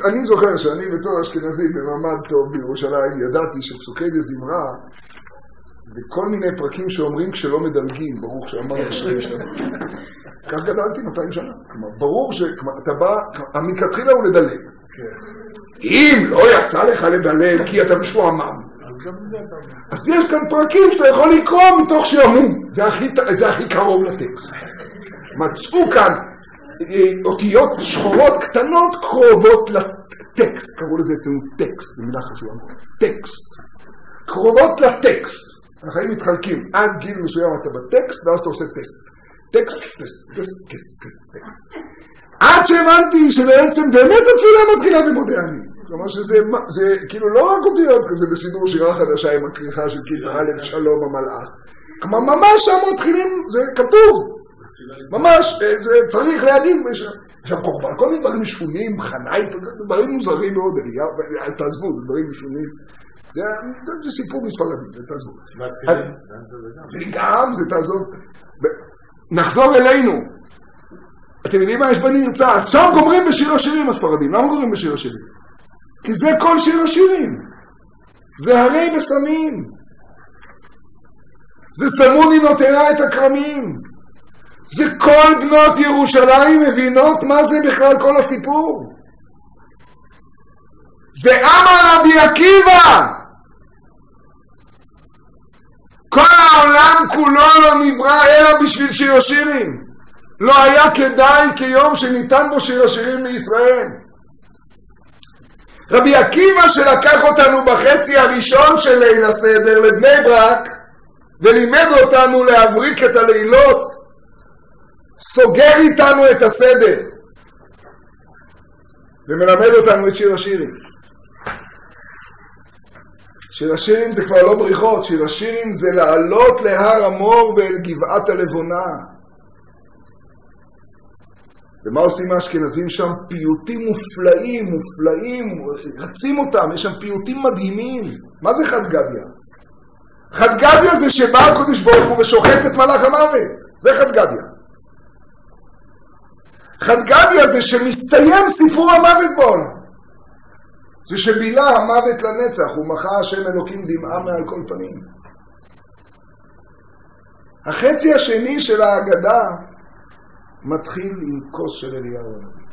אני זוכר שאני בתור אשכנזי במעמד טוב בירושלים ידעתי שפסוקי דזמרה זה כל מיני פרקים שאומרים כשלא מדלגים, ברוך שאמר אשרי שלנו. כך גדלתי 200 שנה. כלומר, ברור שאתה בא, המתחילה הוא לדלג. אם לא יצא לך לדלג כי אתה משועמם, אז יש כאן פרקים שאתה יכול לקרוא מתוך שעמום. זה הכי קרוב לטקסט. מצאו כאן אותיות שחורות קטנות קרובות לטקסט. קראו לזה אצלנו טקסט, זו מילה חשובה. טקסט. קרובות לטקסט. החיים מתחלקים. עד גיל מסוים אתה בטקסט, ואז אתה עושה טקסט. טקסט. עד שהבנתי שבעצם באמת התפילה מתחילה במודה אני. כלומר שזה כאילו לא רק אותיות כזה בסידור שירה חדשה עם הכריכה של כיתה א' שלום המלאך. כלומר ממש שם מתחילים, זה כתוב. ממש, זה צריך להגיד. עכשיו כל מיני דברים משונים, חנאי, דברים מוזרים מאוד, אל תעזבו, זה דברים משונים. זה סיפור מספרדים, זה תעזוב. זה גם, זה תעזוב. נחזור אלינו. אתם יודעים מה יש בנרצה? שם גומרים בשיר השירים הספרדים. למה גומרים בשיר השירים? כי זה כל שיר השירים. זה הרי בסמים. זה סמוני נותרה את הקרמים. זה כל בנות ירושלים מבינות מה זה בכלל כל הסיפור. זה אמר רבי עקיבא. כל העולם כולו לא נברא אלא בשביל שיר השירים. לא היה כדאי כיום שניתן בו שיר השירים לישראל. רבי עקיבא שלקח אותנו בחצי הראשון של ליל הסדר לבני ברק ולימד אותנו להבריק את הלילות, סוגר איתנו את הסדר ומלמד אותנו את שיר השירים. שיר השירים זה כבר לא בריחות, שיר השירים זה לעלות להר המור ואל גבעת הלבונה. ומה עושים האשכנזים שם? פיוטים מופלאים, רצים אותם, יש שם פיוטים מדהימים. מה זה חד גדיה? חד גדיה זה שבא הקדוש ברוך הוא ושוחט את מלאך המוות. זה חד גדיה. חד גדיה זה שמסתיים סיפור המוות בעולם. זה שבילה המוות לנצח, ומחה השם אלוקים דמעה מעל כל פנים. החצי השני של ההגדה מתחיל עם כוס של אליהו הנביא.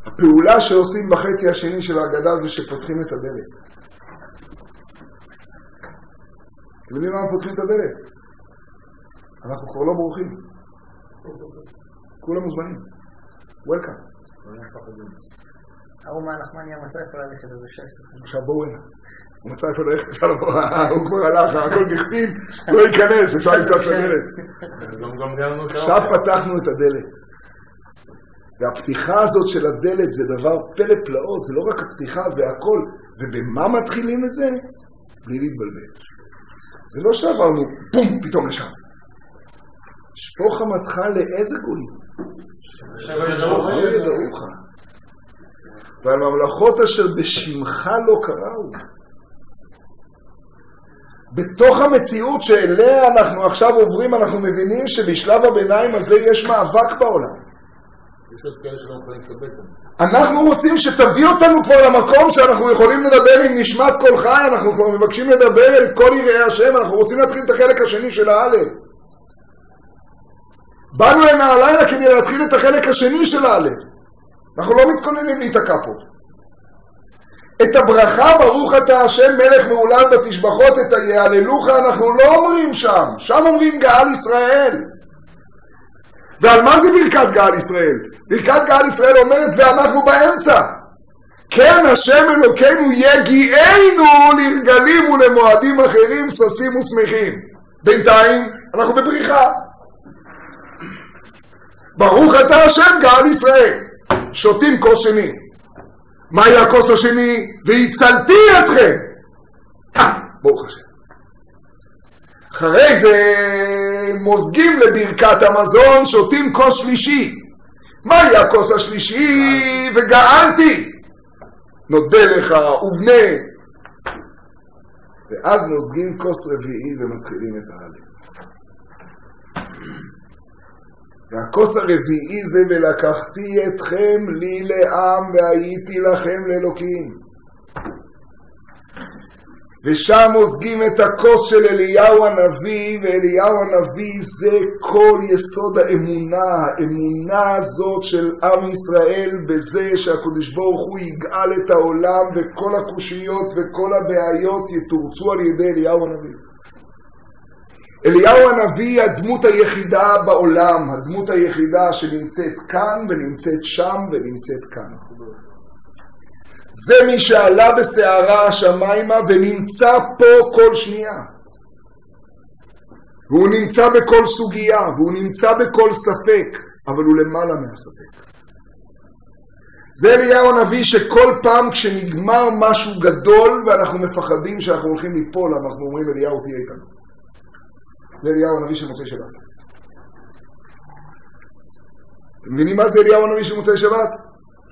הפעולה שעושים בחצי השני של ההגדה זה שפותחים את הדלת. אתם יודעים למה פותחים את הדלת? אנחנו כבר לא ברוכים. כולם מוזמנים. וולקאם. ההוא מהנחמניה מצא איפה ללכת, אז אפשר שתתחיל. עכשיו בואו הנה. הוא מצא איפה ללכת, אפשר לבוא, הוא כבר הלך, הכל נכפיל, לא ייכנס, אפשר לפתוח את הדלת. עכשיו פתחנו את הדלת. והפתיחה הזאת של הדלת זה דבר פלא פלאות, זה לא רק הפתיחה, זה הכל. ובמה מתחילים את זה? בלי להתבלבל. זה לא שעברנו, בום, פתאום לשם. שפוך חמתך לאיזה גויים? לא ידעוך. ועל ממלכות אשר בשמך לא קראו. בתוך המציאות שאליה אנחנו עכשיו עוברים, אנחנו מבינים שבשלב הביניים הזה יש מאבק בעולם. יש עוד כאלה שלא יכולים לקבל את זה. אנחנו רוצים שתביא אותנו כבר למקום שאנחנו יכולים לדבר עם נשמת כל חי, אנחנו כבר מבקשים לדבר אל כל יראי השם, אנחנו רוצים להתחיל את החלק השני של ההלל. באנו הנה הלילה כדי להתחיל את החלק השני של ההלל. אנחנו לא מתכוננים להיתקע פה. את הברכה ברוך אתה השם מלך מעולל בתשבחות, את היהללוך אנחנו לא אומרים שם, שם אומרים גאל ישראל. ועל מה זה ברכת גאל ישראל? ברכת גאל ישראל אומרת ואנחנו באמצע. כן השם אלוקינו יגיענו לרגלים ולמועדים אחרים ששים ושמחים. בינתיים אנחנו בבריחה. ברוך אתה השם גאל ישראל. שותים כוס שני. מהי הכוס השני? והצלתי אתכם. ברוך השם. אחרי זה מוזגים לברכת המזון, שותים כוס שלישי. מהי הכוס השלישי? וגאנתי. נודה לך ובנה. ואז נוזגים כוס רביעי ומתחילים את ההלל. והכוס הרביעי זה ולקחתי אתכם לי לעם והייתי לכם לאלוקים. ושם מוזגים את הכוס של אליהו הנביא, ואליהו הנביא זה כל יסוד האמונה, האמונה הזאת של עם ישראל בזה שהקדוש ברוך הוא יגאל את העולם וכל הקושיות וכל הבעיות יתורצו על ידי אליהו הנביא. אליהו הנביא היא הדמות היחידה בעולם, הדמות היחידה שנמצאת כאן ונמצאת שם ונמצאת כאן. זה מי שעלה בסערה השמיימה ונמצא פה כל שנייה. והוא נמצא בכל סוגיה, והוא נמצא בכל ספק, אבל הוא למעלה מהספק. זה אליהו הנביא שכל פעם כשנגמר משהו גדול ואנחנו מפחדים שאנחנו הולכים ליפול, אנחנו אומרים אליהו תהיה איתנו. זה אליהו הנביא של מוצאי שבת. אתם מבינים מה זה אליהו הנביא של מוצאי שבת?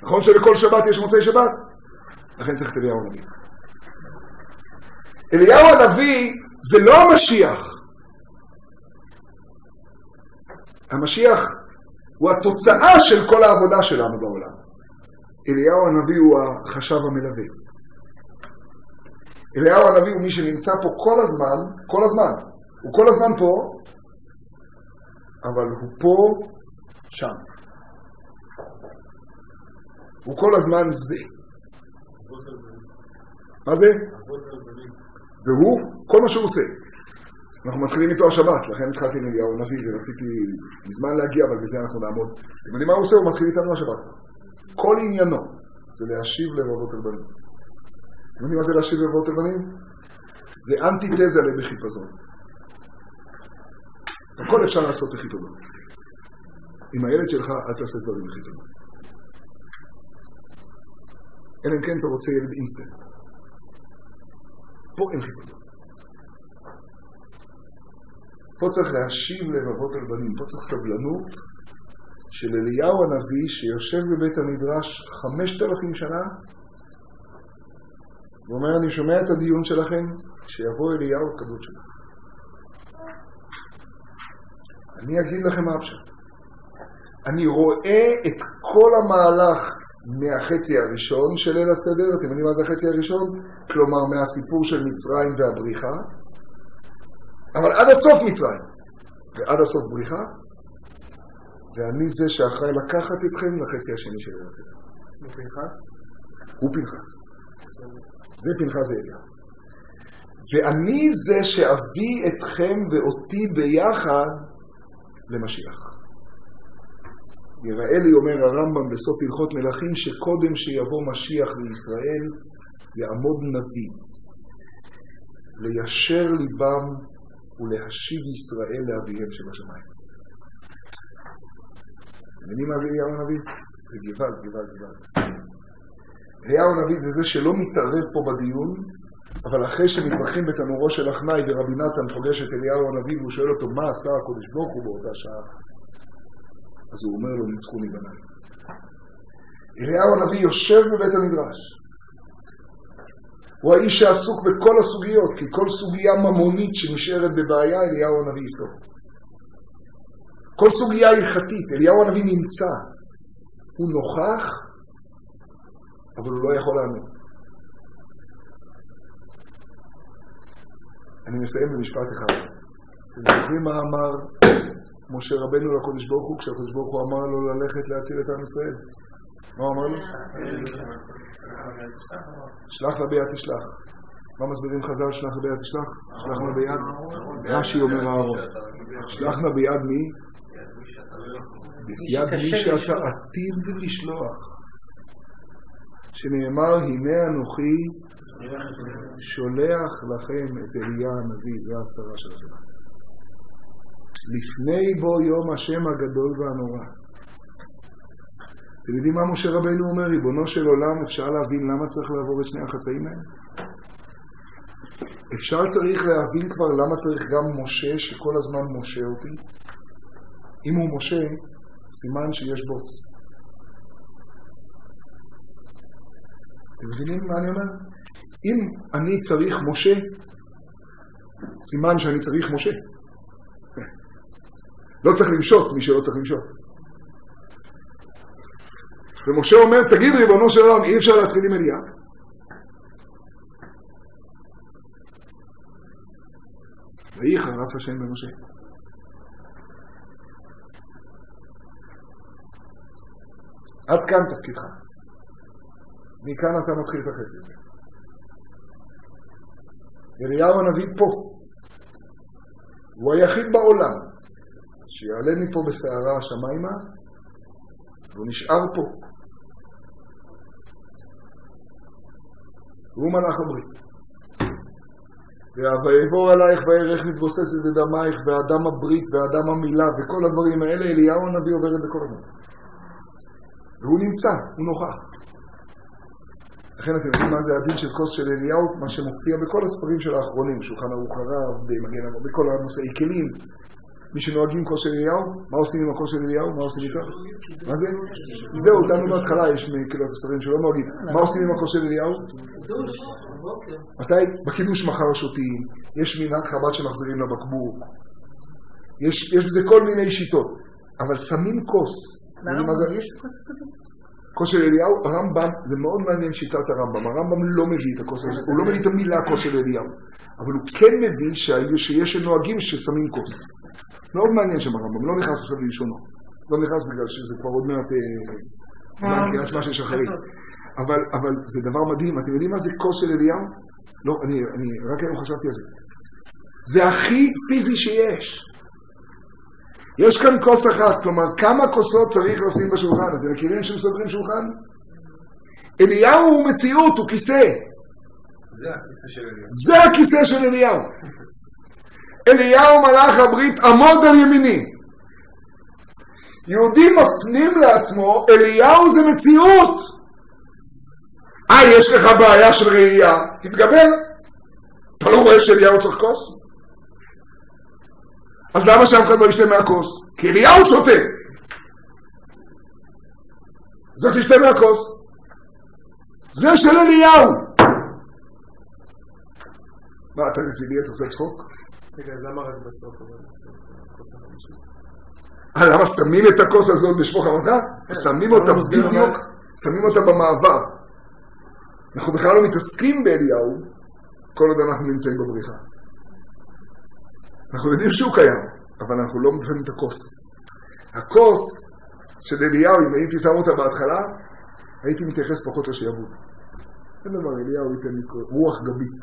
נכון שלכל שבת יש מוצאי שבת? לכן צריך את אליהו הנביא. אליהו הנביא זה לא המשיח. המשיח הוא התוצאה של כל העבודה שלנו בעולם. אליהו הנביא הוא החשב המלווה. אליהו הנביא הוא מי שנמצא פה כל הזמן. הוא כל הזמן פה, אבל הוא פה, שם. הוא כל הזמן זה. מה זה? והוא, כל מה שהוא עושה. אנחנו מתחילים איתו השבת, לכן התחלתי עם אליהו הנביא ורציתי מזמן להגיע, אבל בזה אנחנו נעמוד. אתם יודעים מה הוא עושה? הוא מתחיל איתנו השבת. כל עניינו זה להשיב לבבות אל בנים. אתם יודעים מה זה להשיב לבבות אל בנים? זה אנטיתזה לבחיפזון. הכל אפשר לעשות בחיפזון. עם הילד שלך אל תעשה דברים בחיפזון. אלא אם כן אתה רוצה ילד אינסטנט. פה אין חיפזון. פה צריך להשיב לבבות אל בנים. פה צריך סבלנות של אליהו הנביא שיושב בבית המדרש 5,000 שנה ואומר אני שומע את הדיון שלכם שיבוא אליהו הקדוש שלכם. אני אגיד לכם מה הפשט. אני רואה את כל המהלך מהחצי הראשון של ליל הסדר. אתם יודעים מה זה החצי הראשון? כלומר מהסיפור של מצרים והבריחה. אבל עד הסוף מצרים ועד הסוף בריחה. ואני זה שאחראי לקחת אתכם לחצי השני של ליל הסדר. הוא פנחס? הוא פנחס. זה פנחס זה אליהו. ואני זה שאביא אתכם ואותי ביחד למשיח. יראה לי, אומר הרמב"ם בסוף הלכות מלכים, שקודם שיבוא משיח לישראל, יעמוד נביא, ליישר ליבם ולהשיב ישראל לאביהם שבשמיים. מבינים מה זה אליהו הנביא? זה גבל. אליהו הנביא זה שלא מתערב פה בדיון, אבל אחרי שמתווכחים בתנורו של אחנאי ורבי נתן פוגש את אליהו הנביא והוא שואל אותו מה עשה הקדוש ברוך הוא באותה שעה, אז הוא אומר לו ניצחוני בניי. אליהו הנביא יושב בבית המדרש, הוא האיש שעסוק בכל הסוגיות, כי כל סוגיה ממונית שנשארת בבעיה אליהו הנביא יפתור. כל סוגיה הלכתית אליהו הנביא נמצא, הוא נוכח אבל הוא לא יכול לענות. אני מסיים במשפט אחד. אתם זוכרים מה אמר משה רבנו לקדוש ברוך הוא כשהקדוש ברוך הוא אמר לו ללכת להציל את עם ישראל? מה אמר לו? שלח לביד תשלח. מה מסבירים חז"ל שלח לביד תשלח? שלח לביד? רש"י אומר אהרון. שלח לביד מי? ביד מי שאתה עתיד לשלוח. שנאמר הנה אנוכי שולח לכם את אליה הנביא. זה ההפטרה של השבת. לפני בו יום השם הגדול והנורא. אתם יודעים מה משה רבנו אומר? ריבונו של עולם, אפשר להבין למה צריך לעבור את שני החצאים האלה? אפשר צריך להבין כבר למה צריך גם משה שכל הזמן משה אותי? אם הוא משה, סימן שיש בוץ. אתם מבינים מה אני אומר? אם אני צריך משה, סימן שאני צריך משה. לא צריך למשות מי שלא צריך למשות. ומשה אומר, תגיד ריבונו של עולם, אי אפשר להתחיל עם אליהו? ויהי חרף השם במשה. עד כאן תפקידך. מכאן אתה מתחיל את החצי הזה. אליהו הנביא פה. הוא היחיד בעולם שיעלה מפה בסערה השמיימה, והוא נשאר פה. והוא מלאך הברית. ויעבור עלייך וירך מתבוססת בדמייך, והאדם הברית והאדם המילה וכל הדברים האלה, אליהו הנביא עובר את זה כל הזמן. והוא נמצא, הוא נוכח. לכן אתם יודעים מה זה הדין של כוס של אליהו, מה שמופיע בכל הספרים של האחרונים, שולחן ערוך הרב, במגן אבות, בכל הנושאי כלים. מי שנוהגים כוס של אליהו, מה עושים עם הכוס של אליהו? מה עושים איתו? מה זה? זהו, דנו בהתחלה, יש מקהילות הספרים שלא נוהגים. מה עושים עם הכוס של אליהו? מתי? בקידוש מחר שותים, יש מנהג חב"ד שמחזירים לבקבוק, יש בזה כל מיני שיטות, אבל שמים כוס. יש כוס כזה? כוס של אליהו, הרמב"ם, זה מאוד מעניין שיטת הרמב"ם, הרמב"ם לא מביא את הכוס הזה, הוא לא מביא את המילה כוס של אליהו, אבל הוא כן מביא שיש נוהגים ששמים כוס. מאוד מעניין שם הרמב"ם, לא נכנס עכשיו ללשונו, לא נכנס בגלל שזה כבר עוד מעט קריאת שמע של שחרית. אבל זה דבר מדהים, אתם יודעים מה זה כוס של אליהו? לא, אני רק היום חשבתי על זה. זה הכי פיזי שיש. יש כאן כוס אחת, כלומר, כמה כוסות צריך לשים בשולחן? אתם מכירים שמסדרים שולחן? אליהו הוא מציאות, הוא כיסא. זה הכיסא של אליהו. זה הכיסא של אליהו. אליהו מלאך הברית, עמוד על ימיני. יהודי מפנים לעצמו, אליהו זה מציאות. יש לך בעיה של ראייה, תתגבר. אתה לא רואה שאליהו צריך כוס? אז למה שאף אחד לא ישתה מהכוס? כי אליהו שותה. זאת תשתה מהכוס. זה של אליהו. מה, אתה רציני, אתה עושה צחוק? רגע, אז למה רק בסוף? למה שמים את הכוס הזאת בשפוך המלכה? שמים אותה בדיוק, שמים אותה במעבר. אנחנו בכלל לא מתעסקים באליהו, כל עוד אנחנו נמצאים בבריחה. אנחנו יודעים שהוא קיים, אבל אנחנו לא מבינים את הכוס. הכוס של אליהו, אם הייתי שם אותה בהתחלה, הייתי מתייחס פחות לשעבוד. אין דבר, אליהו ייתן לי רוח גבית.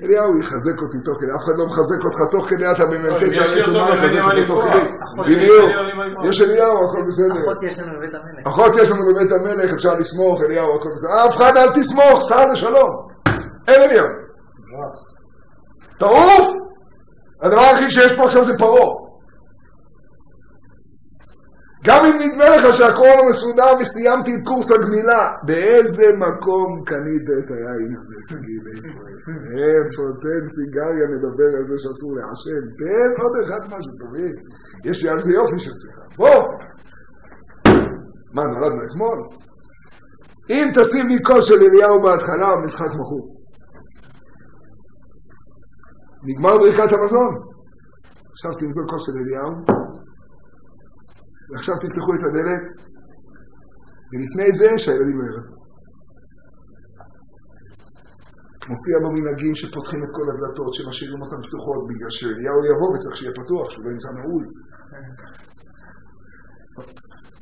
אליהו יחזק אותי תוך כדי, אף אחד לא מחזק אותך תוך כדי, אתה במנתת שעלי תומה יחזק אותי תוך כדי. בדיוק, יש אליהו, הכל בסדר. אחות יש לנו בבית המלך. אחות יש לנו בבית המלך, אפשר לסמוך, אליהו, הכל בסדר. אף אחד אל תסמוך, סע לשלום. אין אליהו. תעוף! הדבר הכי שיש פה עכשיו זה פרו. גם אם נדמה לך שהקורונה מסודר וסיימתי את קורס הגמילה, באיזה מקום קנית את היין הזה? תגיד איפה, תן סיגריה, נדבר על זה שאסור לעשן, תן עוד אחד משהו, תבין. יש לי על זה יופי של שיחה. בוא! מה, נולדנו אתמול? אם תשים לי כוס של אליהו בהתחלה, משחק מכור. נגמר ברכת המזון. עכשיו תמזול כוס של אליהו, ועכשיו תפתחו את הדלת, ולפני זה שהילדים לא ירדו. מופיע במנהגים שפותחים את כל הדלתות, שמשאירים אותן פתוחות, בגלל שאליהו יבוא וצריך שיהיה פתוח, שהוא לא ימצא נעול.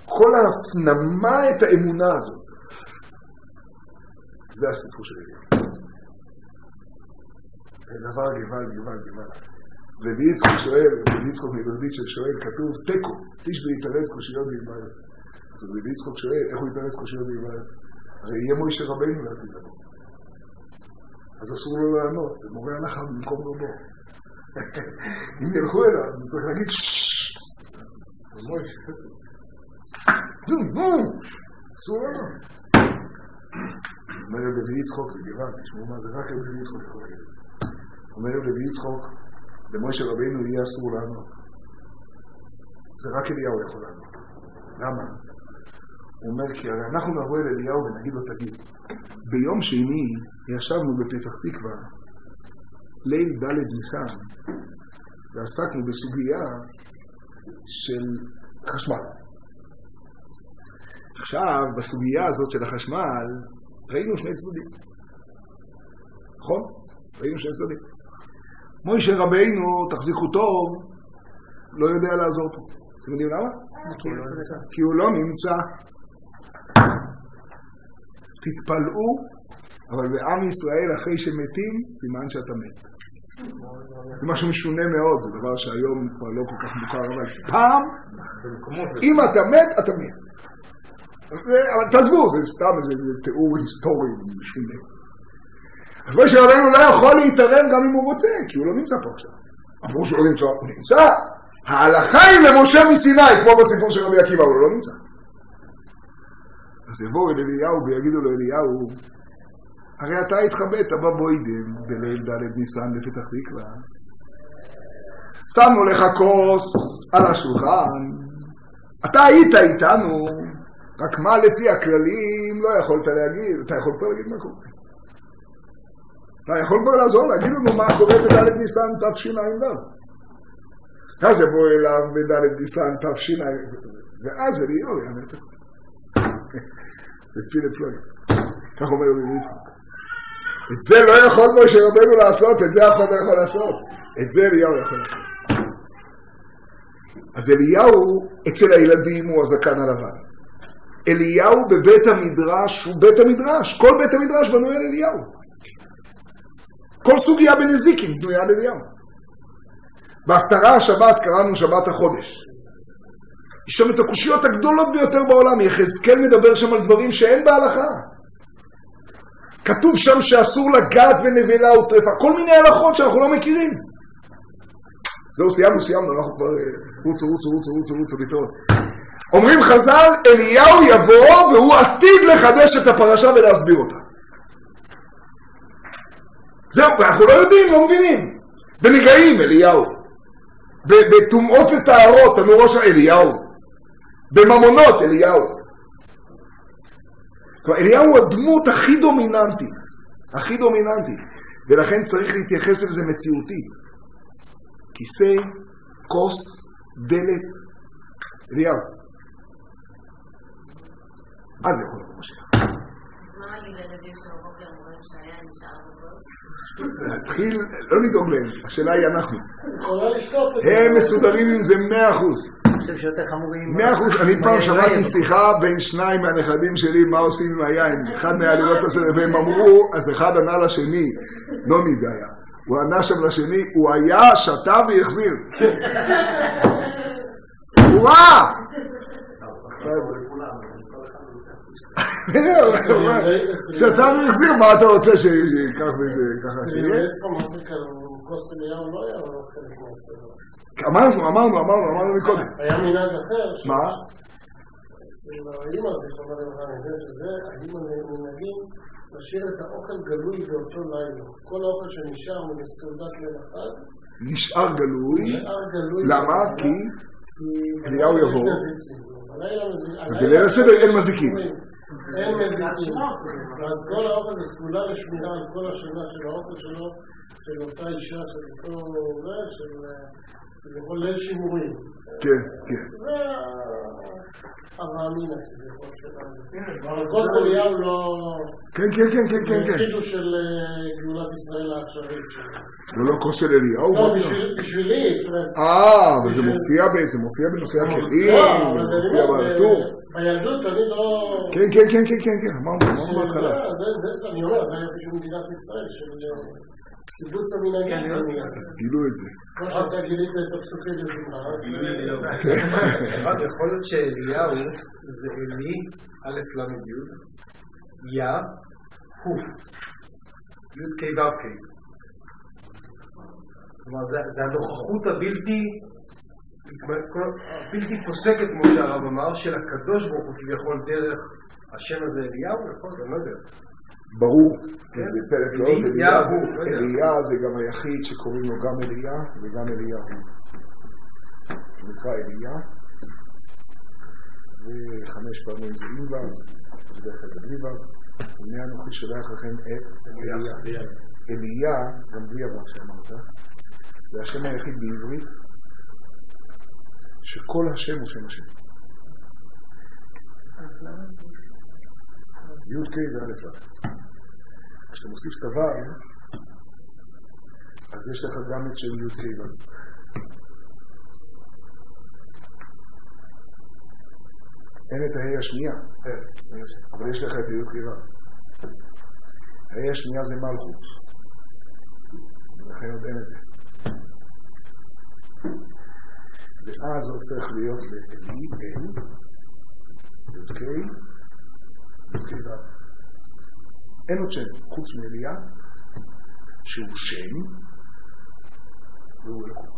כל ההפנמה את האמונה הזאת, זה הסיפור של אליהו. זה דבר גבל. רבי יצחוק שואל, רבי יצחוק מברדיצ'ב שואל, כתוב תקו, תשבי יתרץ קושיות בלבד. אז רבי יצחוק שואל, איך הוא יתרץ קושיות בלבד? הרי יהיה מוישה רבינו להגיד לנו. אז אסור לו לענות, זה מורה הלכה במקום רבו. אם ילכו אליו, זה צריך להגיד ששש. אז מוישה, אסור לענות. אומר רבי יצחוק, זה גבל, תשמעו מה זה, רק רבי יצחוק יכול להגיד. אומר רבי יצחוק, למוישה רבינו יהיה אסור לענות. זה רק אליהו יכול לענות. למה? הוא אומר, כי הרי אנחנו נבוא אל אליהו ונגיד לו, תגיד, ביום שני ישבנו בפתח תקווה, ליל ד' ניסן, ועסקנו בסוגיה של חשמל. עכשיו, בסוגיה הזאת של החשמל, ראינו שני צדדים. נכון? ראינו שני צדדים. מוישה רבינו, תחזיקו טוב, לא יודע לעזור פה. אתם יודעים למה? כי הוא לא נמצא. תתפלאו, אבל בעם ישראל אחרי שמתים, סימן שאתה מת. זה משהו משונה מאוד, זה דבר שהיום כבר לא כל כך מוכר, אבל פעם, אם אתה מת, אתה מת. אבל תעזבו, זה סתם איזה תיאור היסטורי משונה. אז משה רבנו לא יכול להתערב גם אם הוא רוצה, כי הוא לא נמצא פה עכשיו. אמרו שהוא לא נמצא, הוא נמצא. ההלכה היא למשה מסיני, כמו בסיפור של רבי עקיבא, אבל הוא לא נמצא. אז יבואו אל אליהו ויגידו לו, אליהו, הרי אתה התחבאת בבוידם בליל ד' ניסן בפתח תקווה. שמנו לך כוס על השולחן, אתה היית איתנו, רק מה לפי הכללים לא יכולת להגיד, אתה יכול כבר להגיד מה קורה. אתה יכול כבר לעזור, להגיד לנו מה קורה בד' ניסן תשע"ו. אז יבוא אליו בד' ניסן תשע"ו, ואז אליהו יאמר את הכל. זה פיל פלוני. כך אומר רבי יצחק. את זה לא יכול משה רבנו לעשות, את זה אף אחד לא יכול לעשות. את זה אליהו יכול לעשות. אז אליהו אצל הילדים הוא הזקן הלבן. אליהו בבית המדרש הוא בית המדרש. כל בית המדרש בנוי על אליהו. כל סוגיה בנזיקים בנויה על אליהו. בהפטרה השבת קראנו שבת החודש. יש שם את הקושיות הגדולות ביותר בעולם. יחזקאל מדבר שם על דברים שאין בהלכה. כתוב שם שאסור לגעת בנבלה וטרפה. כל מיני הלכות שאנחנו לא מכירים. זהו, סיימנו, אנחנו כבר רוצו לטעות. אומרים חז"ל, אליהו יבוא והוא עתיד לחדש את הפרשה ולהסביר אותה. זהו, אנחנו לא יודעים, לא מבינים. בנגעים, אליהו. בטומאות וטהרות, תנורו של אליהו. בממונות, אליהו. אליהו הוא הדמות הכי דומיננטית. ולכן צריך להתייחס לזה מציאותית. כיסא, כוס, דלת, אליהו. אז יכול להיות משהו. מה נגיד לילדים של הבוקר אומרים שהיה נשאר בבוס? להתחיל, לא לדאוג להם, השאלה היא אנחנו. יכולה לשתות את זה. הם מסודרים עם זה 100%. אני חושב שיותר חמורים. 100%. אני פעם שמעתי שיחה בין שניים מהנכדים שלי, מה עושים עם היין. אחד מהעלילות הסדר, והם אמרו, אז אחד ענה לשני, נוני זה היה. הוא ענה שם לשני, הוא היה, שתה והחזיר. הוא רע! שתה והחזיר, מה אתה רוצה שיקח בזה ככה שיהיה? בעצם אפריקה, כוס אליהו לא היה חלק מהסדר. אמרנו מקודם. היה מנהג אחר. מה? אצל האמא זיכרונה לברכה, אני יודע שזה, האמא מנהגים להשאיר את האוכל גלוי באותו לילה. כל האוכל שנשאר מסעודת ליל אחד. נשאר גלוי. למה? כי אליהו יבוא. בליל הסדר אין מזיקים. אין מזיקים. אז כל האוכל זה סגולה לשמירה על כל השנה של האוכל שלו, של אותה אישה, של אותו של יכול ליל שימורים. כן. זה הרעמינה, כביכול שלנו. אבל כוס אליהו לא... כן. זה חידוש של גאולת ישראל העכשווית. זה לא כוס של אליהו? לא, בשבילי. אבל זה מופיע בנושא הכלים, זה מופיע בטור. בילדות אני לא... כן, אמרנו בהתחלה. אני אומר, זה היה בשביל מדינת ישראל, של קיבוץ המנהגים. גילו את זה. כמו שאתה גילית את הפסוקי לזמרה. יכול להיות שאליהו זה אלי, א' ל' י', יה, הוא, י' ק' ו' ק'. כלומר, זה הנוכחות הבלתי פוסקת, כמו שהרב אמר, של הקדוש ברוך הוא כביכול דרך השם הזה אליהו, נכון? אני לא יודע. ברור, זה פלט לא, אליה זה גם היחיד שקוראים לו גם אליה וגם אליהו. הוא נקרא אליה, ו5 פעמים זה עם ו', בדרך כלל זה בלי ו'. הנה אנוכי שולח לכם את אליה. אליה, גם בלי ו' שאמרת, זה השם היחיד בעברית, שכל השם הוא שם השם. י' ק' וא' ו'. כשאתה מוסיף את הו', אז יש לך גם את של י' ק' ו'. אין את ההי השנייה, אבל יש לך את י' ק' ו'. ההי השנייה זה מלכות, ולכן עוד אין את זה. ואז זה הופך להיות לאלי, אל, י' ק' ו'. אין עוד שם, חוץ מאליה, שהוא שם, והוא אלוקות.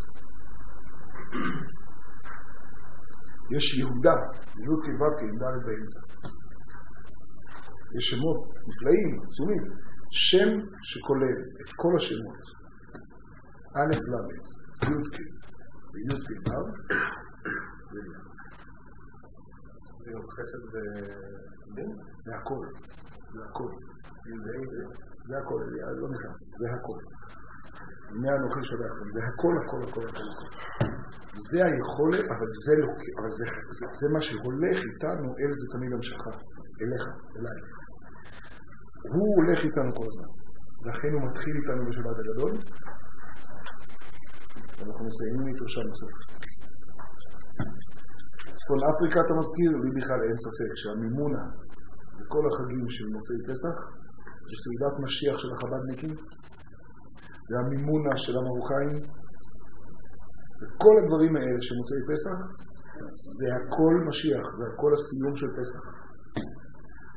יש יהודה, זה י' ק' ו' עם ד' באמצע. יש שמות נפלאים, עצומים, שם שכולל את כל השמות, א' ל', י' ק' וי' ק' ו' וליה. זה גם חסד ודין? זה הכל, זה הכל. זה הכל, לא נכנס, זה הכל. הנה אנוכי שולח לכם, זה הכל, הכל, הכל, הכל. זה היכולת, אבל זה לא, אבל זה מה שהולך איתנו, אל זה תמיד המשכה, אליך, אליי. הוא הולך איתנו כל הזמן, לכן הוא מתחיל איתנו בשבת הגדול, ואנחנו מסיימים איתו שם נוסף. צפון אפריקה אתה מזכיר, לי בכלל אין ספק שהמימונה וכל החגים של מוצאי פסח, זה סעודת משיח של החבדניקים, והמימונה של המרוקאים, וכל הדברים האלה של מוצאי פסח, זה הכל משיח, זה הכל הסיום של פסח.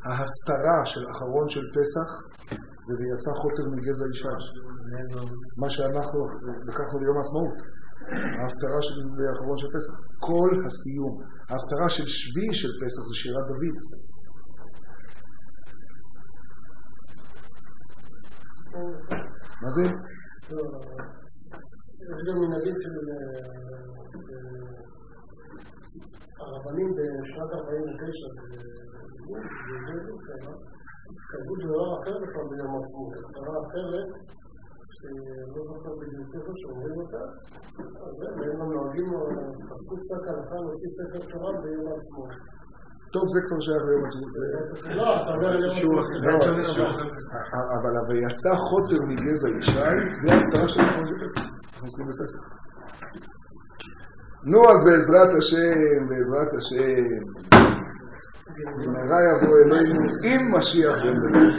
ההפטרה של אחרון של פסח, זה ויצא חוטר מגזע אישה. מה שאנחנו לקחנו ליום העצמאות. ההפטרה של האחרון של פסח. כל הסיום. ההפטרה של שביעי של פסח זה שירת דוד. מה זה? יש גם מנהגים של הרבנים בשנת 49 כזו דבר אחר בכלל ביום עצמאות, הפטרה אחרת שלא זוכר בדיוק איפה שאומרים אותה, אז והם גם נוהגים פסקו קצת הלכה להוציא ספר תורה ביום עצמאות. טוב, זה כבר שייך ליום עצמאות. לא, אתה אומר ליום עצמאות. אבל ויצא חוטר מגזע אישה, זה ההפטרה של אחרון של פסח. אנחנו עוסקים בפסח. נו, אז בעזרת השם, בעזרת השם, במהרה יבוא אלוהינו עם משיח בן דוד.